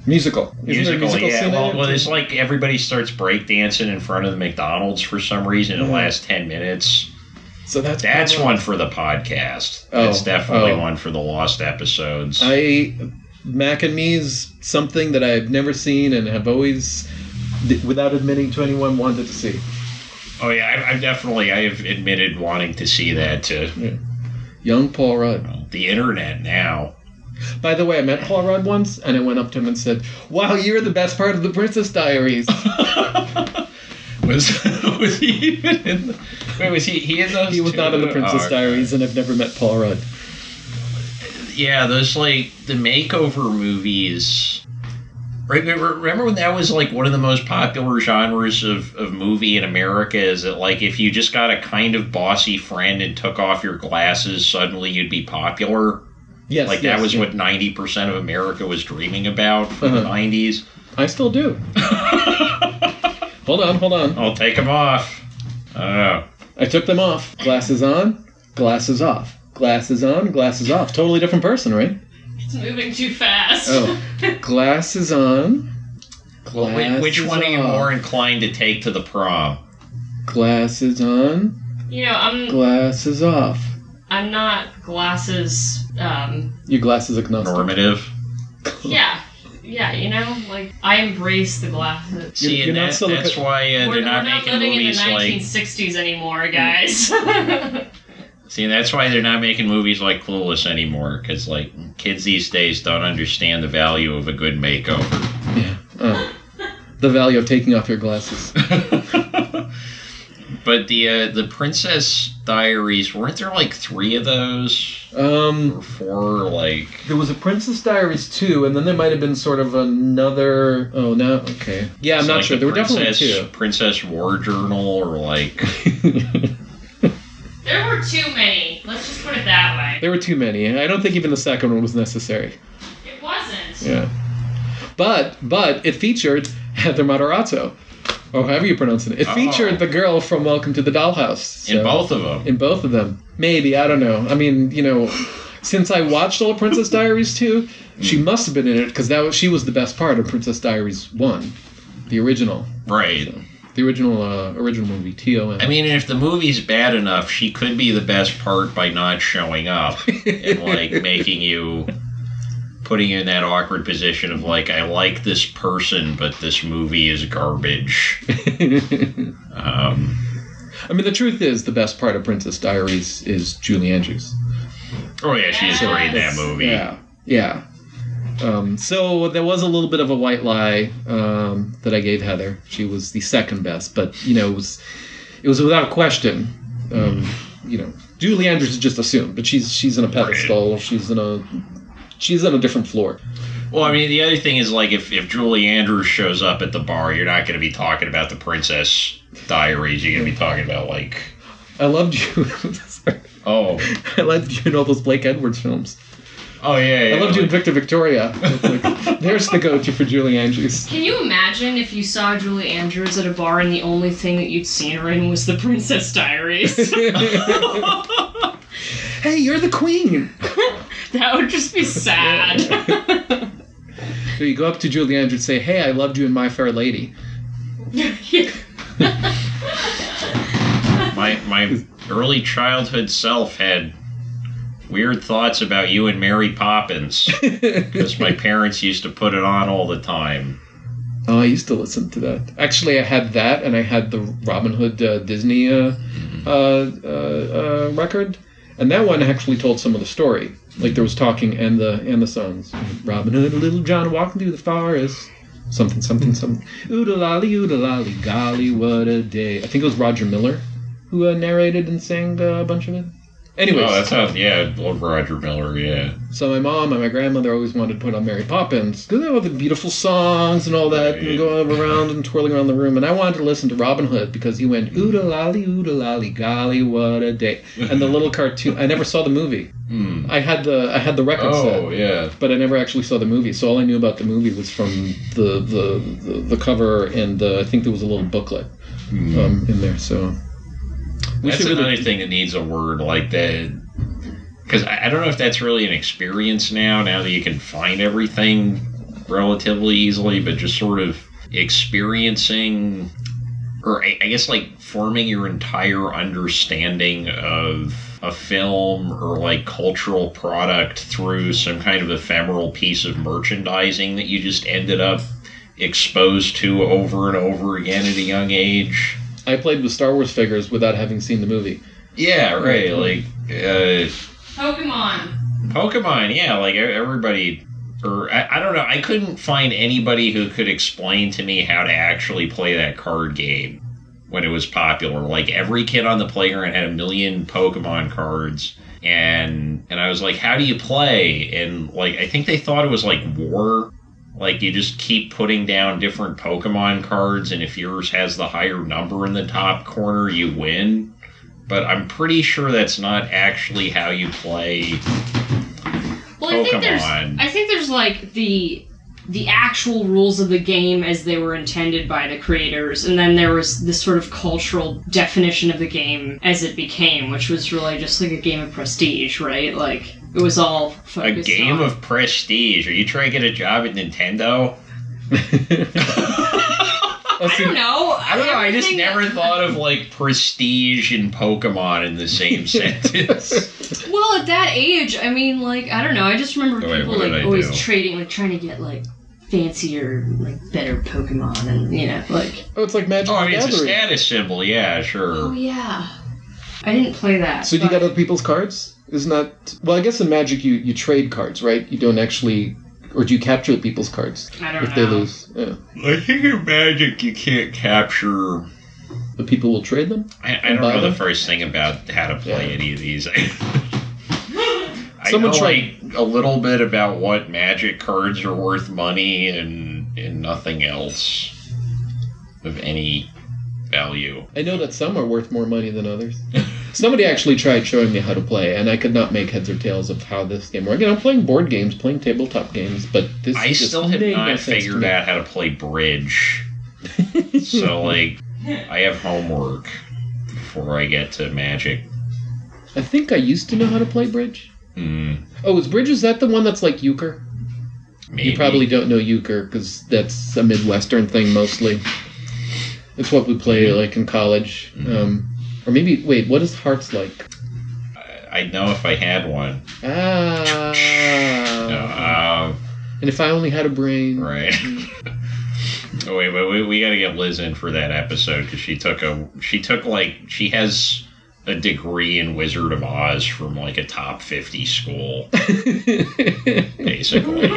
Speaker 1: Musical.
Speaker 2: Musical, yeah.
Speaker 1: scene
Speaker 2: Well,
Speaker 1: in it?
Speaker 2: it's like everybody starts breakdancing in front of the McDonald's for some reason in the last 10 minutes.
Speaker 1: So that's
Speaker 2: one for the podcast. That's definitely one for the lost episodes.
Speaker 1: Mac and Me is something that I've never seen and have always, without admitting to anyone, wanted to see.
Speaker 2: Oh yeah, I have admitted wanting to see that too.
Speaker 1: Yeah. Young Paul Rudd.
Speaker 2: Well, the internet now.
Speaker 1: By the way, I met Paul Rudd once, and I went up to him and said, "Wow, you're the best part of the Princess Diaries."
Speaker 2: was he even in? Wait, was he in those?
Speaker 1: He was not in the Princess Diaries, and I've never met Paul Rudd.
Speaker 2: Yeah, those like the makeover movies. Right, remember when that was like one of the most popular genres of movie in America? Is that like if you just got a kind of bossy friend and took off your glasses, suddenly you'd be popular?
Speaker 1: Yes,
Speaker 2: like that was what 90% of America was dreaming about from the 90s?
Speaker 1: I still do. Hold on.
Speaker 2: I'll take them off. I don't know.
Speaker 1: I took them off. Glasses on, glasses off. Glasses on, glasses off. Totally different person, right?
Speaker 3: It's moving too fast.
Speaker 1: Oh. Glasses on. Glasses
Speaker 2: which one are you
Speaker 1: off.
Speaker 2: more inclined to take to the prom?
Speaker 1: Glasses on. Glasses off.
Speaker 3: I'm not glasses.
Speaker 1: Your glasses agnostic.
Speaker 2: Normative.
Speaker 3: Yeah, like I embrace the glasses.
Speaker 2: See, and that's why
Speaker 3: We're
Speaker 2: they're not making
Speaker 3: living
Speaker 2: movies
Speaker 3: in the
Speaker 2: like.
Speaker 3: 1960s anymore, guys.
Speaker 2: See, that's why they're not making movies like Clueless anymore, because like kids these days don't understand the value of a good makeover.
Speaker 1: Yeah. The value of taking off your glasses.
Speaker 2: But the Princess Diaries, weren't there like 3 of those? Or 4, like...
Speaker 1: There was a Princess Diaries 2, and then there might have been sort of another... Oh, no, okay. Yeah, I'm not sure. There were definitely 2.
Speaker 2: Princess War Journal, or like...
Speaker 3: There were too many. Let's just put it that way.
Speaker 1: There were too many. I don't think even the second one was necessary.
Speaker 3: It wasn't.
Speaker 1: Yeah. But it featured Heather Matarazzo. Or however you pronounce it. It featured the girl from Welcome to the Dollhouse. So,
Speaker 2: in both of them?
Speaker 1: In both of them. Maybe, I don't know. I mean, since I watched all of Princess Diaries 2, she must have been in it, because she was the best part of Princess Diaries 1. The original.
Speaker 2: Right.
Speaker 1: The original movie, T.O.M.
Speaker 2: I mean, if the movie's bad enough, she could be the best part by not showing up and, like, putting you in that awkward position of, like, I like this person, but this movie is garbage.
Speaker 1: I mean, the truth is, the best part of Princess Diaries is Julie Andrews.
Speaker 2: Oh, yeah, she's great in that movie.
Speaker 1: Yeah. So there was a little bit of a white lie that I gave Heather. She was the second best, but, it was without question. Julie Andrews is just assumed, but she's in a pedestal. Right. She's on a different floor.
Speaker 2: Well, I mean, the other thing is, like, if Julie Andrews shows up at the bar, you're not going to be talking about the Princess Diaries. You're going to be talking about, like...
Speaker 1: I loved you.
Speaker 2: Oh.
Speaker 1: I loved you in all those Blake Edwards films.
Speaker 2: Oh, yeah.
Speaker 1: I loved you in Victor Victoria. Like, there's the go-to for Julie Andrews.
Speaker 3: Can you imagine if you saw Julie Andrews at a bar and the only thing that you'd seen her in was the Princess Diaries?
Speaker 1: Hey, you're the queen!
Speaker 3: That would just be sad.
Speaker 1: So you go up to Julie Andrews and say, hey, I loved you in My Fair Lady.
Speaker 2: My early childhood self had weird thoughts about you and Mary Poppins because my parents used to put it on all the time.
Speaker 1: Oh, I used to listen to that. Actually, I had that, and I had the Robin Hood Disney record, and that one actually told some of the story. Like there was talking and the songs. Robin Hood, Little John walking through the forest. Something. Oodalali, golly, what a day. I think it was Roger Miller who narrated and sang a bunch of it. Anyways.
Speaker 2: Oh, that sounds, love Roger Miller, yeah.
Speaker 1: So my mom and my grandmother always wanted to put on Mary Poppins because they all the beautiful songs and all that, and going around and twirling around the room. And I wanted to listen to Robin Hood because he went, oodalali, golly, what a day. And the little cartoon, I never saw the movie. I had the record set.
Speaker 2: Oh, yeah.
Speaker 1: But I never actually saw the movie. So all I knew about the movie was from the cover, and I think there was a little booklet in there, so...
Speaker 2: That's another thing that needs a word like that. Because I don't know if that's really an experience now that you can find everything relatively easily, but just sort of experiencing, or I guess like forming your entire understanding of a film or like cultural product through some kind of ephemeral piece of merchandising that you just ended up exposed to over and over again at a young age.
Speaker 1: I played with Star Wars figures without having seen the movie.
Speaker 2: Yeah, right. Like
Speaker 3: Pokemon,
Speaker 2: yeah. Like everybody, or I don't know. I couldn't find anybody who could explain to me how to actually play that card game when it was popular. Like every kid on the playground had 1 million Pokemon cards, and I was like, how do you play? And like I think they thought it was like war. Like, you just keep putting down different Pokemon cards, and if yours has the higher number in the top corner, you win. But I'm pretty sure that's not actually how you play Pokemon.
Speaker 3: I think there's like the actual rules of the game as they were intended by the creators, and then there was this sort of cultural definition of the game as it became, which was really just like a game of prestige, right? Like... It was all focused
Speaker 2: a game of prestige. Are you trying to get a job at Nintendo?
Speaker 3: I don't know.
Speaker 2: I just never thought of like prestige and Pokemon in the same sentence.
Speaker 3: Well, at that age, I mean, like, I don't know. I just remember people like always trading, like trying to get like fancier, like better Pokemon, and like.
Speaker 1: Oh, it's like Magic.
Speaker 2: It's a status symbol. Yeah, sure.
Speaker 3: Oh yeah. I didn't play that.
Speaker 1: So do you get other people's cards? Isn't that... Well, I guess in Magic you trade cards, right? You don't actually... Or do you capture people's cards?
Speaker 3: I don't know.
Speaker 1: If they lose. Yeah.
Speaker 2: I think in Magic you can't capture...
Speaker 1: The people will trade them?
Speaker 2: I don't know the first thing about how to play any of these. I know like a little bit about what Magic cards are worth money and nothing else of any value.
Speaker 1: I know that some are worth more money than others. Somebody actually tried showing me how to play, and I could not make heads or tails of how this game worked. I'm playing board games, playing tabletop games, but this
Speaker 2: I still have not figured out how to play bridge. So, like, I have homework before I get to Magic.
Speaker 1: I think I used to know how to play bridge. Oh, is that the one that's like euchre?
Speaker 2: Maybe.
Speaker 1: You probably don't know euchre, because that's a Midwestern thing mostly. It's what we play like in college. Or maybe, wait, what is Hearts like?
Speaker 2: I'd know if I had one.
Speaker 1: And if I only had a brain.
Speaker 2: Right. Oh, wait, but we got to get Liz in for that episode because she has a degree in Wizard of Oz from like a top 50 school, basically.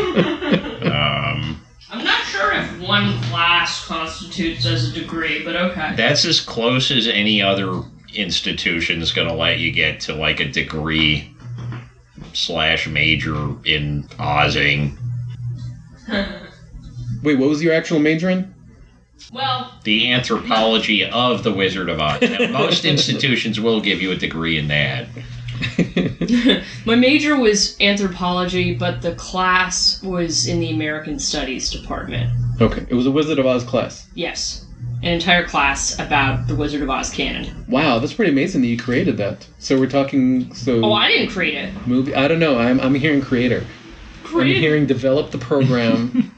Speaker 3: I'm not sure if one class constitutes as a degree, but okay.
Speaker 2: That's as close as any other institution is going to let you get to like a degree / major in Ozing.
Speaker 1: Wait, what was your actual major in?
Speaker 3: Well,
Speaker 2: the anthropology of the Wizard of Oz. Now, most institutions will give you a degree in that.
Speaker 3: my major was anthropology, but the class was in the American Studies department.
Speaker 1: Okay, it was a Wizard of Oz class.
Speaker 3: Yes, an entire class about the Wizard of Oz canon.
Speaker 1: Wow, that's pretty amazing that you created that. So we're talking.
Speaker 3: Oh, I didn't create it.
Speaker 1: Movie. I don't know. I'm hearing creator. I'm hearing develop the program.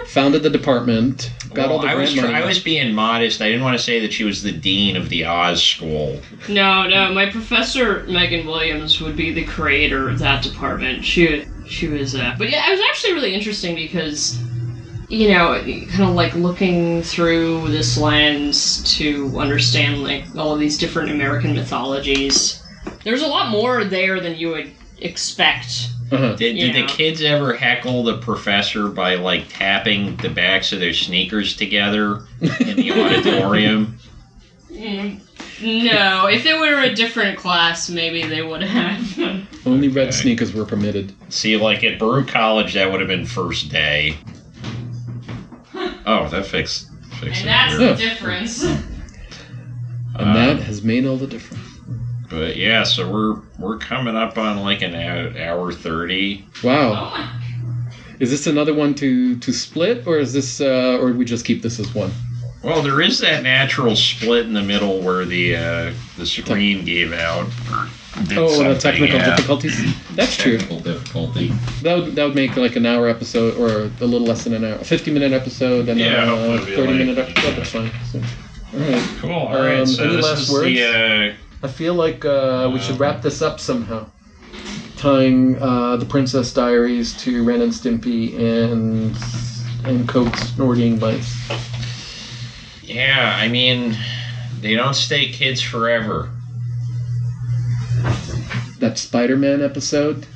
Speaker 1: Founded the department. Got all the grant money.
Speaker 2: I was being modest. I didn't want to say that she was the dean of the Oz school.
Speaker 3: No. My professor, Megan Williams, would be the creator of that department. She was... But yeah, it was actually really interesting because, kind of like looking through this lens to understand like all of these different American mythologies. There's a lot more there than you would expect.
Speaker 1: Uh-huh.
Speaker 2: Did the kids ever heckle the professor by like tapping the backs of their sneakers together in the auditorium?
Speaker 3: No, if it were a different class, maybe they would have.
Speaker 1: Only red sneakers were permitted.
Speaker 2: See, like at Baruch College, that would have been first day. Oh, that fixed
Speaker 3: and
Speaker 2: it.
Speaker 3: that's the difference.
Speaker 1: And that has made all the difference.
Speaker 2: But yeah, so we're coming up on like an hour 30.
Speaker 1: Wow. Is this another one to split, or is this, or we just keep this as one?
Speaker 2: Well, there is that natural split in the middle where the screen gave out.
Speaker 1: The technical difficulties. That's true.
Speaker 2: Technical difficulty.
Speaker 1: That would make like an hour episode, or a little less than an hour, a 50-minute episode, and a 30-minute episode. That's fine. So, all right.
Speaker 2: Cool. All right. So
Speaker 1: any
Speaker 2: this
Speaker 1: last
Speaker 2: is
Speaker 1: words?
Speaker 2: the.
Speaker 1: I feel like we should wrap this up somehow. Tying the Princess Diaries to Ren and Stimpy and Coke snorting mice.
Speaker 2: Yeah, I mean, they don't stay kids forever.
Speaker 1: That Spider-Man episode,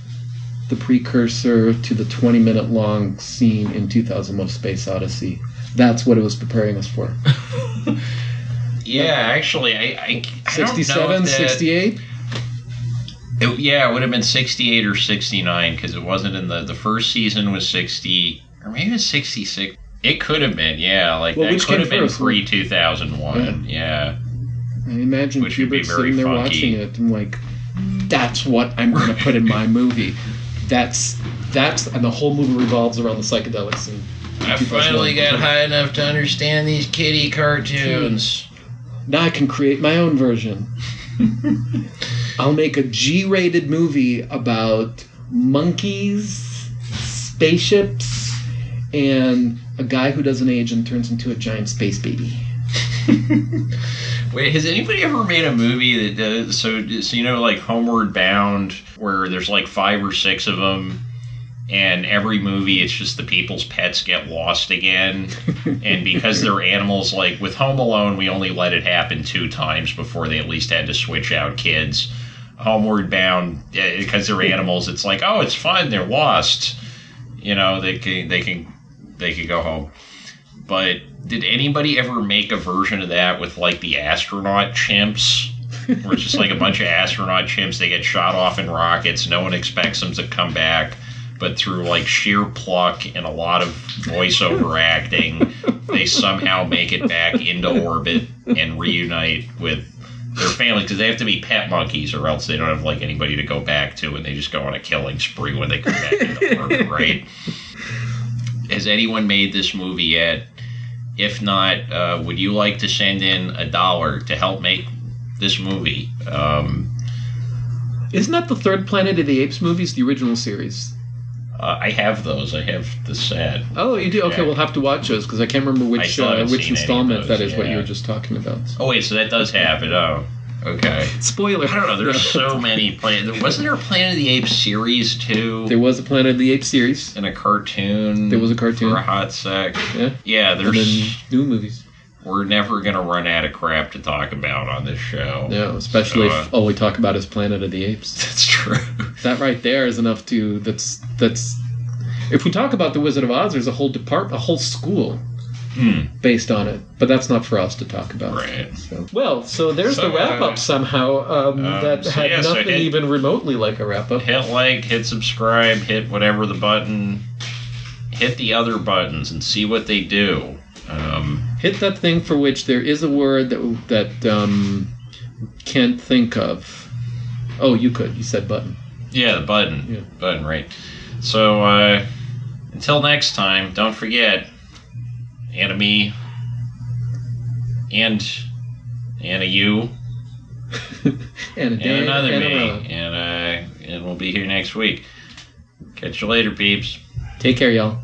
Speaker 1: the precursor to the 20-minute long scene in 2001: Space Odyssey. That's what it was preparing us for.
Speaker 2: Yeah, actually, I
Speaker 1: 67, 68?
Speaker 2: It would have been 68 or 69 because it wasn't in the first season was 60, or maybe it's 66. It could have been, yeah. Like, that could have been pre-2001, yeah.
Speaker 1: I imagine
Speaker 2: Which would be
Speaker 1: Hubert
Speaker 2: very
Speaker 1: sitting there
Speaker 2: funky.
Speaker 1: watching it and like, that's what I'm going to put in my movie. That's, and the whole movie revolves around the psychedelics.
Speaker 2: I finally got high enough to understand these kiddie cartoons.
Speaker 1: Now I can create my own version. I'll make a G-rated movie about monkeys, spaceships, and a guy who doesn't age and turns into a giant space baby.
Speaker 2: Wait, has anybody ever made a movie that does so like Homeward Bound, where there's like 5 or 6 of them, and every movie it's just the people's pets get lost again, and because they're animals, like with Home Alone, we only let it happen 2 times before they at least had to switch out kids. Homeward Bound, because they're animals, it's like, oh, it's fun, they're lost, they can go home. But did anybody ever make a version of that with like the astronaut chimps? Where it's just like a bunch of astronaut chimps, they get shot off in rockets, no one expects them to come back, but through like sheer pluck and a lot of voiceover acting, they somehow make it back into orbit and reunite with their family, because they have to be pet monkeys or else they don't have like anybody to go back to, and they just go on a killing spree when they come back into orbit, right? Has anyone made this movie yet? If not, would you like to send in $1 to help make this movie?
Speaker 1: Isn't that the third Planet of the Apes movies, the original series?
Speaker 2: I have those. I have the set.
Speaker 1: Oh, you do? Okay,
Speaker 2: Yeah.
Speaker 1: we'll have to watch those because I can't remember
Speaker 2: I
Speaker 1: which
Speaker 2: still haven't
Speaker 1: which
Speaker 2: seen any of
Speaker 1: installment
Speaker 2: those,
Speaker 1: that is what you
Speaker 2: yeah.
Speaker 1: were just talking about.
Speaker 2: Oh, wait, so that does have it. Oh, okay.
Speaker 1: Spoiler.
Speaker 2: I don't know. There's so many Wasn't there a Planet of the Apes series, too?
Speaker 1: There was a Planet of the Apes series.
Speaker 2: And a cartoon.
Speaker 1: There was a cartoon.
Speaker 2: For a hot sec.
Speaker 1: Yeah.
Speaker 2: Yeah,
Speaker 1: And
Speaker 2: there's...
Speaker 1: then new movies.
Speaker 2: We're never going to run out of crap to talk about on this show.
Speaker 1: Yeah, especially if all we talk about is Planet of the Apes.
Speaker 2: That's true.
Speaker 1: That right there is enough to... That's... If we talk about The Wizard of Oz, there's a whole department, a whole school based on it. But that's not for us to talk about.
Speaker 2: Right.
Speaker 1: So there's the wrap-up somehow that had nothing even remotely like a wrap-up.
Speaker 2: Hit like, hit subscribe, hit whatever the button. Hit the other buttons and see what they do.
Speaker 1: Hit that thing for which there is a word that can't think of. Oh, you could. You said button.
Speaker 2: Yeah, the button.
Speaker 1: Yeah.
Speaker 2: Button, right. So, until next time, don't forget, Anominy and a you
Speaker 1: and
Speaker 2: another
Speaker 1: and
Speaker 2: me. And we'll be here next week. Catch you later, peeps.
Speaker 1: Take care, y'all.